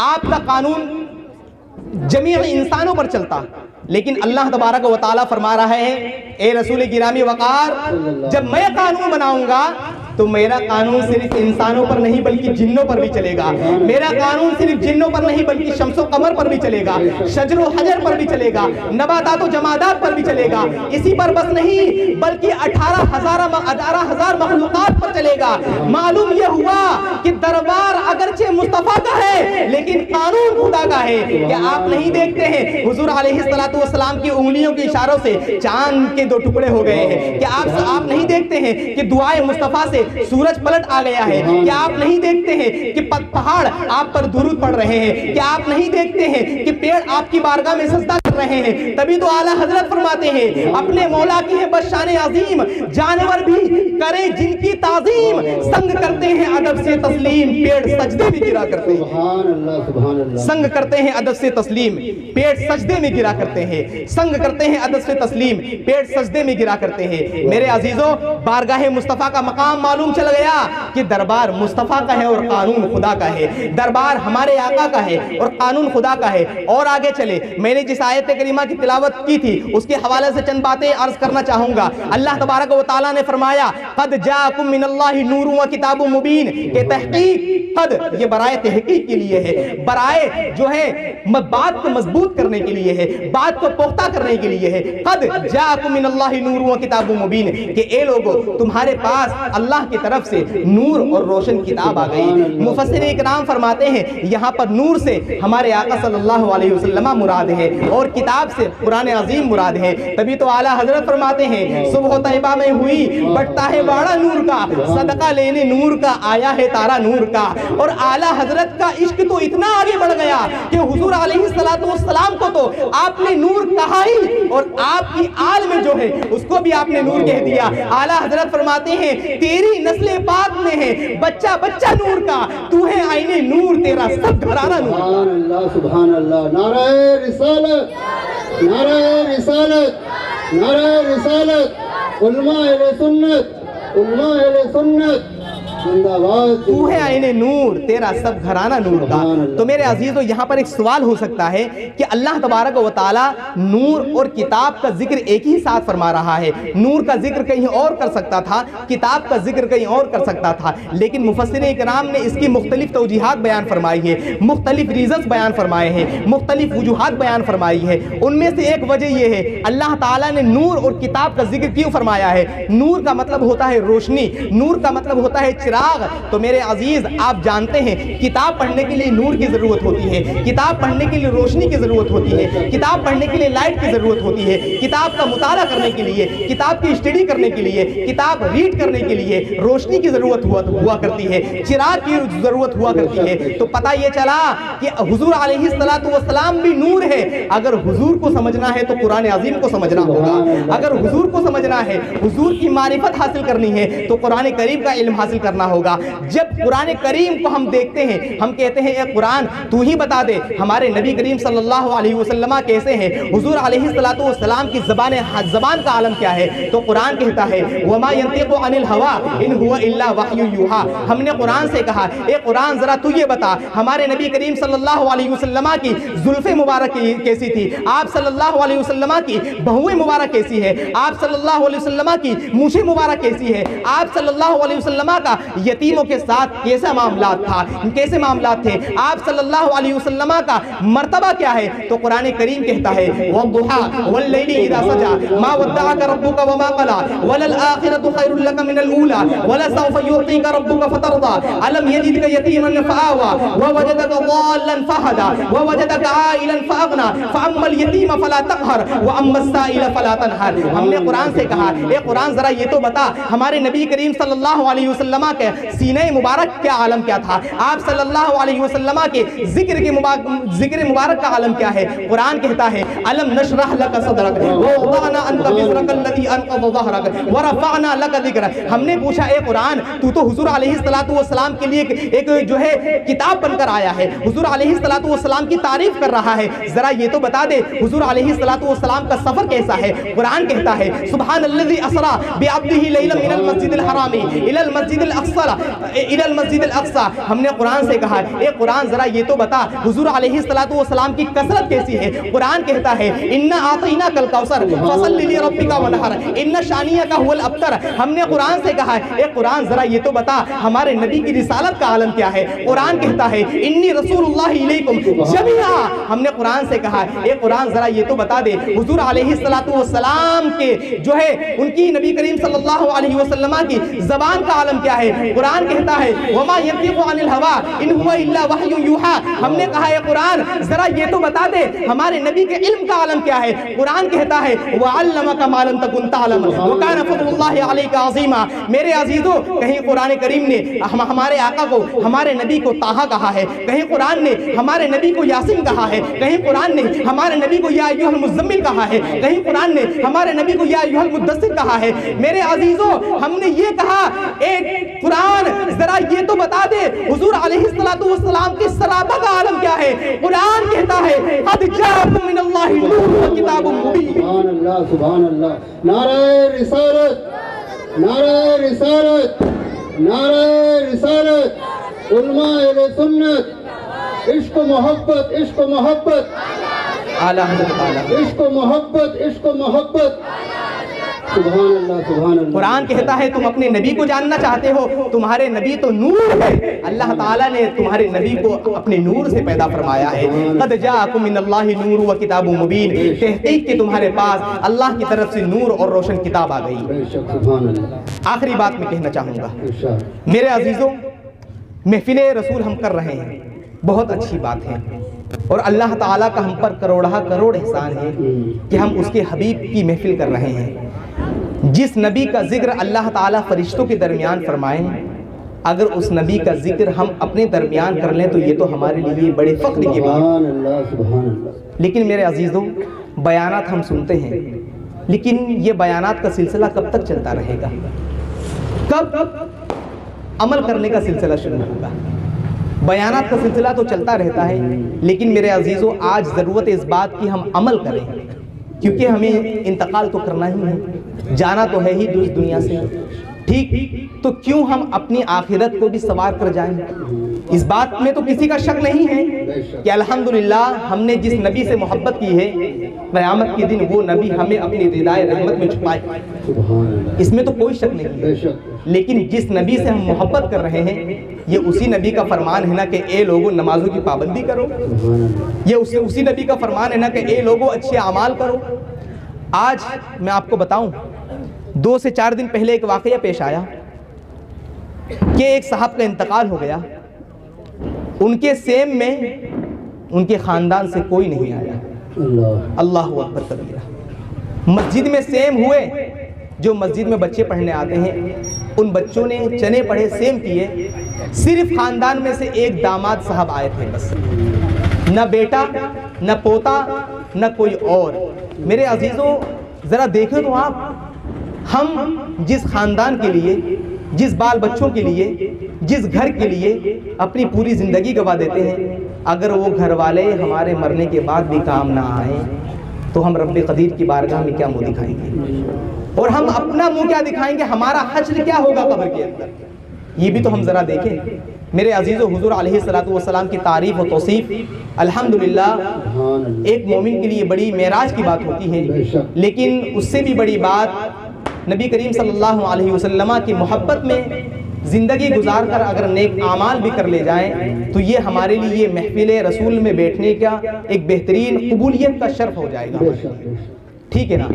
آپ کا قانون جمیع انسانوں پر چلتا، لیکن اللہ تبارک و تعالیٰ فرما رہا ہے اے رسول گرامی وقار، جب میں قانون بناؤں گا تو میرا قانون صرف انسانوں پر نہیں بلکہ جنوں پر بھی چلے گا، میرا قانون صرف جنوں پر نہیں بلکہ شمس و قمر پر بھی چلے گا، شجر و حجر پر بھی چلے گا، نباتات و جمادات پر بھی چلے گا، اسی پر بس نہیں بلکہ 18,000 مخلوقات پر چلے گا۔ معلوم یہ ہوا کہ دربار اگرچہ مصطفیٰ کا ہے لیکن قانون خدا کا ہے۔ کیا آپ نہیں دیکھتے ہیں حضور علیہ السلام کی انگلیوں کے اشاروں سے چاند کے 2 ٹکڑے ہو گئے ہیں؟ کیا آپ نہیں دیکھتے ہیں کہ دعائے مصطفیٰ سے سورج پلٹ آ گیا ہے؟ کیا آپ نہیں دیکھتے ہیں کہ پہاڑ آپ پر درود پڑھ رہے ہیں؟ کیا آپ نہیں دیکھتے ہیں کہ پیڑ آپ کی بارگاہ میں سجدہ کر رہے ہیں؟ تبھی تو اعلیٰ حضرت فرماتے ہیں اپنے مولا کی ہے بس شان عظیم، جانور بھی کریں جن کی تعظیم، سنگ کرتے ہیں ادب سے تسلیم، پیڑ سجدے میں گرا کرتے ہیں۔ سبحان اللہ سبحان اللہ۔ سنگ کرتے ہیں ادب سے تسلیم، پیڑ سجدے میں گرا کرتے ہیں، سنگ کرتے ہیں ادب سے تسلیم، پیڑ سجدے میں گرا کرتے ہیں۔ میرے عزیزوں، بارگاہ مصطفیٰ کا مقام معلوم چل گیا کہ دربار مصطفیٰ کا ہے اور قانون خدا کا ہے، دربار ہمارے آقا کا ہے اور قانون خدا کا ہے۔ اور آگے چلے، میں نے جس آیت کریمہ کی تلاوت کی تھی اس کے حوالے سے چند باتیں عرض کرنا چاہوں گا۔ اللہ تبارک و تعالیٰ نے فرمایا قد جاءکم من اللہ نور و کتاب مبین، کہ تحقیق، قد یہ برائے تحقیق کے لیے ہے، برائے جو ہے بات کو مضبوط کرنے کے لیے ہے، بات کو پختہ کرنے کے لیے ہے۔ قد جاءکم من اللہ نور و کتاب مبین، کہ اے لوگو تمہارے پاس اللہ کی طرف سے نور اور روشن کتاب آ گئی۔ مفسر اکرام فرماتے ہیں یہاں پر نور سے ہمارے آقا صلی اللہ علیہ وسلم مراد ہے، اور کتاب سے قرآن عظیم مراد ہے۔ تبھی تو اعلیٰ حضرت فرماتے ہیں صبح طیبہ میں ہوئی بٹتا ہے باڑا نور کا، صدقہ لینے نور کا آیا ہے تارا نور کا۔ اور اعلیٰ حضرت کا عشق تو اتنا آگے بڑھ گیا کہ حضور علیہ السلام کو تو آپ نے نور کہا ہی، اور آپ کی آل میں جو ہے اس کو بھی آپ نے نور کہہ دیا۔ اعلیٰ حضرت فرماتے ہیں تیری نسل پاک میں ہے بچہ بچہ نور کا، تو ہے آئین نور تیرا سب گھرانہ نور۔ سبحان اللہ سبحان اللہ، نعرہ رسالت، نعرہ رسالت، نعرہ رسالت، علماء اہل سنت، علماء اہل سنت زندہ باد۔ تو ہے آئین نور تیرا سب گھرانہ نور کا۔ تو میرے عزیزو یہاں پر ایک سوال ہو سکتا ہے کہ اللہ تبارک و تعالی نور اور کتاب کا ذکر ایک ہی ساتھ فرما رہا ہے، نور کا ذکر کہیں اور کر سکتا تھا، کتاب کا ذکر کہیں اور کر سکتا تھا، لیکن مفسرین اکرام نے اس کی مختلف توجیحات بیان فرمائی ہے، مختلف ریزنز بیان فرمائے ہیں، مختلف وجوہات بیان فرمائی ہے۔ ان میں سے ایک وجہ یہ ہے اللہ تعالیٰ نے نور اور کتاب کا ذکر کیوں فرمایا ہے؟ نور کا مطلب ہوتا ہے روشنی، نور کا مطلب ہوتا ہے چراغ۔ تو میرے عزیز آپ جانتے ہیں کتاب پڑھنے کے لیے نور کی ضرورت ہوتی ہے، کتاب پڑھنے کے لیے روشنی کی ضرورت ہوتی ہے، کتاب پڑھنے کے لیے لائٹ کی ضرورت ہوتی ہے، کتاب کا مطالعہ کرنے کے لیے، کتاب کی اسٹڈی کرنے کے لیے، کتاب ریڈ کرنے کے لیے روشنی کی ضرورت ہوا کرتی ہے، چراغ کی ضرورت ہوا کرتی ہے۔ تو پتہ یہ چلا کہ حضور علیہ السلام بھی نور ہے۔ اگر حضور کو سمجھنا ہے تو قرآن عظیم کو سمجھنا ہوگا، اگر حضور کو سمجھنا ہے، حضور کی معرفت حاصل کرنی ہے تو قرآن کریم کا علم حاصل کرنا ہوگا۔ جب قرآن کریم کو ہم دیکھتے ہیں ہم کہتے ہیں اے قرآن تو ہی بتا دے ہمارے نبی کریم صلی اللہ علیہ وسلم کیسے ہیں، حضور علیہ السلام کی زبان کا عالم کیا ہے؟ تو قرآن کہتا ہے وما ينطق عن الهوى ان هو الا وحی یوحى۔ ہم نے قرآن سے کہا اے قرآن ذرا تو یہ بتا ہمارے نبی کریم صلی اللہ علیہ وسلم کی زلف مبارک کیسی تھی، آپ صلی اللہ علیہ وسلم کی بہویں مبارک کیسی ہے، آپ صلی اللہ علیہ وسلم کی مونچھیں مبارک کیسی ہے، آپ صلی اللہ علیہ وسلم کا یتیموں کے ساتھ کیسا معاملات تھا، کیسے معاملات تھے، آپ صلی اللہ علیہ وسلم کا مرتبہ کیا ہے؟ تو قرآن کریم کہتا ہے وَالضُّحَى وَاللَّيْلِ إِذَا سَجَى مَا وَدَّعَكَ رَبُّكَ وَمَا قَلَى وَلَلْآخِرَةُ خَيْرٌ لَكَ مِنَ الْأُولَى وَلَسَوْفَ يُعْطِيكَ رَبُّكَ فَتَرْضَى أَلَمْ يَجِدْكَ يَتِيمًا فَآوَى وَوَجَدَكَ ضَالًّا فَهَدَى وَوَجَدَكَ عَائِلًا فَأَغْنَى فَأَمَّا الْيَتِيمَ فَلَا تَقْهَرْ وَأَمَّا السَّائِلَ فَلَا تَنْهَرْ۔ ہم نے قرآن سے کہا اے قرآن ذرا یہ تو بتا ہمارے نبی کریم صلی اللہ علیہ وسلم کے سینہ مبارک کیا عالم کیا تھا، آپ صلی اللہ علیہ وسلم کے ذکر مبارک کا عالم کیا ہے؟ قرآن کہتا ہے الم نشرح لک صدرک ووضعنا عنک وزرک الذی انقض ظہرک ورفعنا لک ذکرک۔ ہم نے پوچھا اے قرآن تو حضور علیہ السلام کے لیے ایک جو ہے کتاب بن کر آیا ہے، حضور علیہ السلام کی تعریف کر رہا ہے، ذرا یہ تو بتا دے حضور علیہ السلام کا سفر کیسا ہے؟ قرآن کہتا ہے سبحان الذی اسری بعبدہ لیلا من المسجد الحرام الی المسجد الاقصی۔ ہم نے قرآن سے کہا اے قرآن ذرا یہ تو بتا حضور علیہ السلام کی کثرت کیسی ہے؟ قرآن کہتا ہے انا اعطیناک الکوثر فصل لربک ونحر ان شانیک هو الابتر۔ ہم نے قرآن سے کہا اے قرآن ذرا یہ تو بتا ہمارے نبی کی رسالت کا عالم کیا ہے؟ قرآن کہتا ہے انی رسول اللہ الیکم جمیعا۔ ہم نے قرآن سے کہا اے قرآن ذرا یہ تو بتا دے حضور علیہ السلام کے جو ہے ان کی نبی کریم صلی اللہ علیہ وسلم کی زبان کا عالم کیا ہے؟ قرآن کہتا ہے وما ينطق عن الهوى ان هو الا وحی یوحى۔ ہم نے کہا اے قرآن ذرا یہ تو بتا دے ہمارے نبی کے علم کا عالم کیا ہے؟ قرآن کہتا ہے وعلمک ما لم تکن تعلم وکان فضل اللہ علیک عظیما۔ میرے عزیزو کہیں قرآن کریم نے ہمارے آقا کو ہمارے نبی کو طٰہٰ کہا ہے، کہیں قرآن نے ہمارے نبی کو یاسین کہا ہے، کہیں قرآن نے ہمارے نبی کو یا ایھا المزمل کہا ہے، کہیں قرآن نے ہمارے نبی کو یا ایھا المدثر کہا ہے۔ میرے عزیزو ہم نے یہ کہا اے قرآن ذرا یہ تو بتا دے حضور علیہ السلام کی صلابہ کا عالم کیا ہے؟ قرآن کہتا ہے قد جاءکم من اللہ نور و کتاب مبین۔ سبحان اللہ سبحان اللہ، نعرہ رسالت، نعرہ رسالت، نعرہ رسالت، علماء اہل سنت، عشق و محبت، عشق و محبت، اعلیٰ حضرت عشق و محبت، عشق و محبت، سبحان اللہ سبحان اللہ۔ قرآن کہتا ہے تم اپنے نبی کو جاننا چاہتے ہو، تمہارے نبی تو نور ہے، اللہ تعالیٰ نے تمہارے نبی کو اپنے نور سے پیدا فرمایا ہے۔ قد جاءکم من اللہ نور و کتاب مبین، تحقیق کہ تمہارے پاس اللہ کی طرف سے نور اور روشن کتاب آ گئی۔ بے شک سبحان اللہ۔ آخری بات میں کہنا چاہوں گا ارشاد۔ میرے عزیزوں محفل رسول ہم کر رہے ہیں، بہت اچھی بات ہے، اور اللہ تعالیٰ کا ہم پر کروڑہ کروڑ احسان ہے کہ ہم اس کے حبیب کی محفل کر رہے ہیں۔ جس نبی کا ذکر اللہ تعالیٰ فرشتوں کے درمیان فرمائیں، اگر اس نبی کا ذکر ہم اپنے درمیان کر لیں تو یہ تو ہمارے لیے بڑے فخر کی بات ہے۔ لیکن میرے عزیزوں، بیانات ہم سنتے ہیں، لیکن یہ بیانات کا سلسلہ کب تک چلتا رہے گا؟ کب عمل کرنے کا سلسلہ شروع ہوگا؟ بیانات کا سلسلہ تو چلتا رہتا ہے، لیکن میرے عزیزوں آج ضرورت ہے اس بات کی ہم عمل کریں، کیونکہ ہمیں انتقال تو کرنا ہی ہے، جانا تو ہے ہی اس دنیا سے، ٹھیک؟ تو کیوں ہم اپنی آخرت کو بھی سنوار کر جائیں؟ اس بات میں تو کسی کا شک نہیں ہے کہ الحمدللہ ہم نے جس نبی سے محبت کی ہے، قیامت کے دن وہ نبی ہمیں اپنی ردائے رحمت میں چھپائے، اس میں تو کوئی شک نہیں ہے۔ لیکن جس نبی سے ہم محبت کر رہے ہیں، یہ اسی نبی کا فرمان ہے نا کہ اے لوگوں نمازوں کی پابندی کرو، یہ اسی نبی کا فرمان ہے نا کہ اے لوگوں اچھے اعمال کرو۔ آج میں آپ کو بتاؤں، 2 سے 4 دن پہلے ایک واقعہ پیش آیا کہ ایک صاحب کا انتقال ہو گیا، ان کے سیم میں ان کے خاندان سے کوئی نہیں آیا۔ اللہ اکبر کبیرہ۔ مسجد میں سیم ہوئے، جو مسجد میں بچے پڑھنے آتے ہیں ان بچوں نے چنے پڑھے سیم کیے، صرف خاندان میں سے ایک داماد صاحب آئے تھے، بس نہ بیٹا نہ پوتا نہ کوئی اور۔ میرے عزیزوں ذرا دیکھیں تو آپ، ہم جس خاندان کے لیے، جس بال بچوں کے لیے، جس گھر کے لیے اپنی پوری زندگی گوا دیتے ہیں، اگر وہ گھر والے ہمارے مرنے کے بعد بھی کام نہ آئیں تو ہم رب قدیر کی بارگاہ میں کیا منہ دکھائیں گے؟ اور ہم اپنا منہ کیا دکھائیں گے؟ ہمارا حشر کیا ہوگا قبر کے اندر؟ یہ بھی تو ہم ذرا دیکھیں۔ میرے عزیزو، حضور علیہ السلام کی تعریف و توصیف الحمدللہ ایک مومن کے لیے بڑی معراج کی بات ہوتی ہے، لیکن اس سے بھی بڑی بات نبی کریم صلی اللہ علیہ وسلم کی محبت میں زندگی گزار کر اگر نیک اعمال بھی کر لے جائیں تو یہ ہمارے لیے محفل رسول میں بیٹھنے کا ایک بہترین قبولیت کا شرف ہو جائے گا۔ ٹھیک ہے نا؟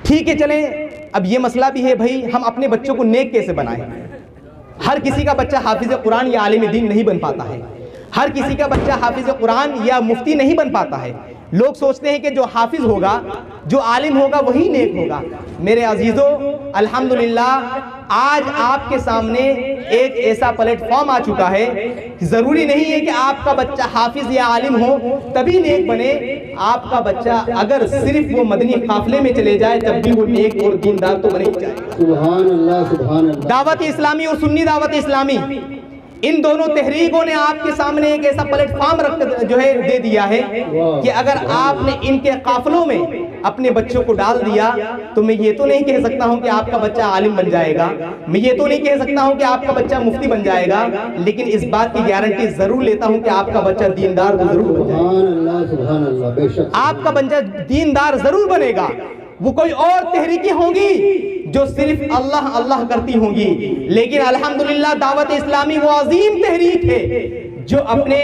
ٹھیک ہے، چلیں اب یہ مسئلہ بھی ہے بھائی ہم اپنے بچوں کو نیک کیسے بنائیں؟ ہر کسی کا بچہ حافظ قرآن یا عالم دین نہیں بن پاتا ہے، ہر کسی کا بچہ حافظ قرآن یا مفتی نہیں بن پاتا ہے۔ لوگ سوچتے ہیں کہ جو حافظ ہوگا، جو عالم ہوگا وہی نیک ہوگا۔ میرے عزیزو، الحمدللہ آج آپ کے سامنے ایک ایسا پلیٹ فارم آ چکا ہے، ضروری نہیں ہے کہ آپ کا بچہ حافظ یا عالم ہو تبھی نیک بنے۔ آپ کا بچہ اگر صرف وہ مدنی قافلے میں چلے جائے تب بھی وہ نیک اور دیندار تو بن ہی جائے گا۔ سبحان اللہ، سبحان اللہ۔ دعوت اسلامی اور سنی دعوت اسلامی، ان دونوں تحریکوں نے آپ کے سامنے ایک ایسا پلیٹ فارم دے دیا ہے کہ اگر آپ نے ان کے قافلوں میں اپنے بچوں کو ڈال دیا تو میں یہ تو نہیں کہہ سکتا ہوں کہ آپ کا بچہ عالم بن جائے گا، میں یہ تو نہیں کہہ سکتا ہوں کہ آپ کا بچہ مفتی بن جائے گا، لیکن اس بات کی گارنٹی ضرور لیتا ہوں کہ آپ کا بچہ دیندار تو ضرور بن جائے گا۔ سبحان اللہ، سبحان اللہ، بے شک آپ کا بچہ دیندار ضرور بنے گا۔ وہ کوئی اور تحریکیں ہوں گی جو صرف اللہ اللہ کرتی ہوں گی، لیکن الحمدللہ دعوت اسلامی وہ عظیم تحریک ہے جو اپنے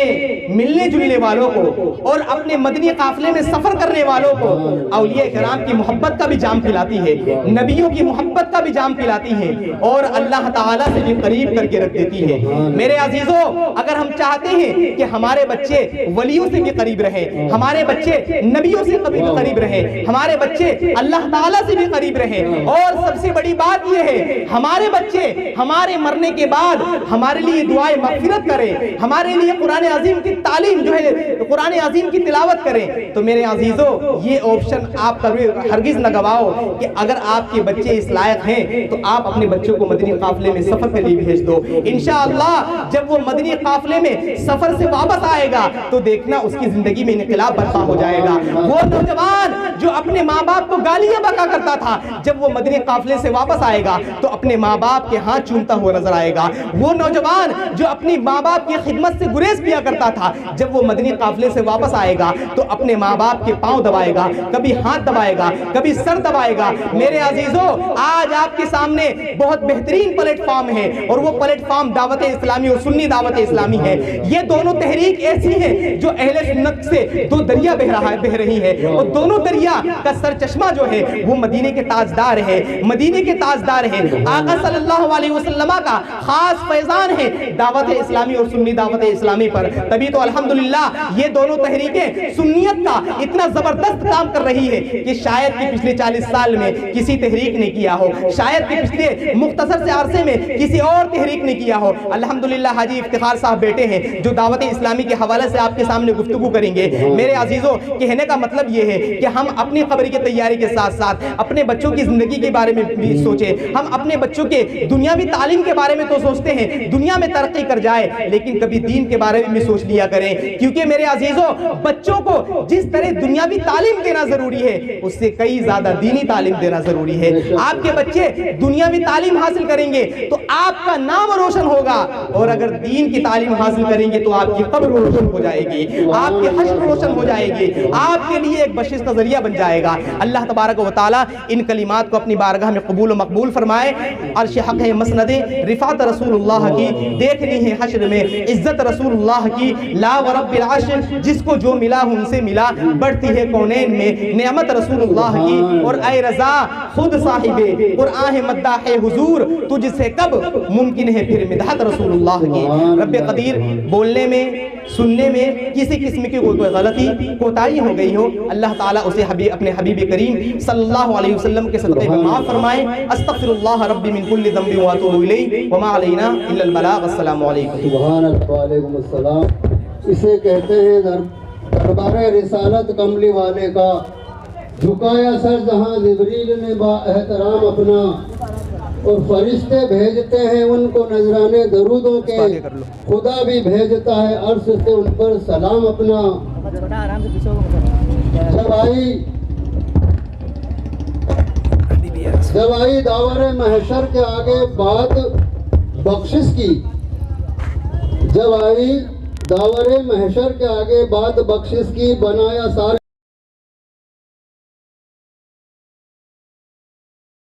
ملنے جلنے والوں کو اور اپنے مدنی قافلے میں سفر کرنے والوں کو اولیاء کرام کی محبت کا بھی جام پلاتی ہے، نبیوں کی محبت کا بھی جام پلاتی ہے، اور اللہ تعالیٰ سے بھی قریب کر کے رکھ دیتی ہے۔ میرے عزیزوں، اگر ہم چاہتے ہیں کہ ہمارے بچے ولیوں سے بھی قریب رہیں، ہمارے بچے نبیوں سے قریب رہیں، ہمارے بچے اللہ تعالیٰ سے بھی قریب رہیں، اور سب سے بڑی بات یہ ہے ہمارے بچے ہمارے مرنے کے بعد ہمارے لیے دعائے مغفرت کریں، ہمارے لیے قرآن عظیم کی تعلیم جو ہے قرآن عظیم کی تلاوت کریں، تو میرے عزیزوں یہ آپشن آپ کبھی ہرگز نہ گواؤ کہ اگر آپ کے بچے اس لائق ہیں تو آپ اپنے بچوں کو مدنی قافلے میں سفر کے لیے بھیج دو۔ انشاءاللہ جب وہ مدنی قافلے میں سفر سے واپس آئے گا تو دیکھنا اس کی زندگی میں انقلاب برپا ہو جائے گا۔ وہ نوجوان جو اپنے ماں باپ کو گالیاں بکا کرتا تھا، جب وہ مدنی قافلے سے واپس آئے گا تو اپنے ماں باپ کے ہاتھ چومتا ہوا نظر آئے گا۔ وہ نوجوان جو اپنی ماں باپ کی خدمت سے گریز کیا کرتا تھا، جب وہ مدنی قافلے سے واپس آئے گا تو اپنے ماں باپ کے پاؤں دبائے گا، کبھی ہاتھ دبائے گا، کبھی سر دبائے گا۔ میرے عزیزوں، آج آپ کے سامنے بہت بہترین پلیٹ فارم ہے، اور وہ پلیٹ فارم دعوت اسلامی اور سنی دعوت اسلامی ہے۔ یہ دونوں تحریک ایسی ہیں جو اہل سنت سے دو دریا بہ رہی ہے، اور دونوں دریا کا سر چشمہ جو ہے وہ مدینے کے تاجدار ہے، مدینے کے تاجدار ہیں، آقا صلی اللہ علیہ وسلم کا خاص فیضان ہے دعوت اسلامی اور سنی دعوت اسلامی پر۔ تبھی تو الحمدللہ یہ دونوں تحریکیں سنیت کا اتنا زبردست کام کر رہی ہے کہ شاید کہ پچھلے 40 سال میں کسی تحریک نے کیا ہو، شاید کہ پچھلے مختصر سے عرصے میں کسی اور تحریک نے کیا ہو۔ الحمدللہ حاجی افتخار صاحب بیٹے ہیں جو دعوت اسلامی کے حوالے سے آپ کے سامنے گفتگو کریں گے۔ میرے عزیزوں، کہنے کا مطلب یہ ہے کہ ہم اپنی قبر کی تیاری کے ساتھ ساتھ اپنے بچوں کی زندگی کے بارے میں بھی سوچیں۔ ہم اپنے بچوں کے دنیاوی تعلیم کے بارے میں تو سوچتے ہیں دنیا میں ترقی کر جائے، لیکن کبھی دین کے بارے میں بھی سوچ لیا کریں، کیونکہ میرے عزیزوں بچوں کو جس طرح دنیاوی تعلیم دینا ضروری ہے اس سے کئی زیادہ دینی تعلیم دینا ضروری ہے۔ آپ کے بچے دنیاوی تعلیم حاصل کریں گے تو آپ کا نام روشن ہوگا، اور اگر دین کی تعلیم حاصل کریں گے تو آپ کی قبر روشن ہو جائے گی، آپ کی حشر روشن ہو جائے گی، آپ کے لیے ایک بخشش کا ذریعہ بن جائے گا۔ اللہ تبارک و تعالی ان کلمات کو اپنی بارگاہ میں قبول و مقبول فرمائے۔ عرش حق ہے مسند رفعت رسول اللہ کی، دیکھنی ہے حشر میں عزت رسول اللہ کی، لا ورب العرش جس کو جو ملا ان سے ملا، بڑھتی ہے کونین میں نعمت رسول اللہ کی، اور اے رضا خود صاحب قرآن مداح حضور تجھ سے کب ممکن ہے پھر مدحت رسول اللہ کی۔ رب قدیر بولنے میں سننے میں کسی قسم کی کوئی غلطی کوتاہی ہو گئی ہو، اللہ تعالیٰ اسے اپنے حبیب کریم صلی اللہ علیہ وسلم کے صدقے میں معاف فرمائے۔ استغفر اللہ ربی من کل ذنب واتوب الیہ وما علینا الا البلاغ۔ السلام علیکم۔ سبحان اللہ، وعلیکم السلام۔ اسے کہتے ہیں دربار رسالت کملی والے کا جھکایا سر جہاں جبریل نے با احترام اپنا، اور فرشتے بھیجتے ہیں ان کو نذرانے درودوں کے، خدا بھی بھیجتا ہے عرش سے ان پر سلام اپنا۔ جب آئی داور محشر کے آگے بات بخشش کی، جب آئی داور محشر کے آگے بات بخشش کی، بنایا سارے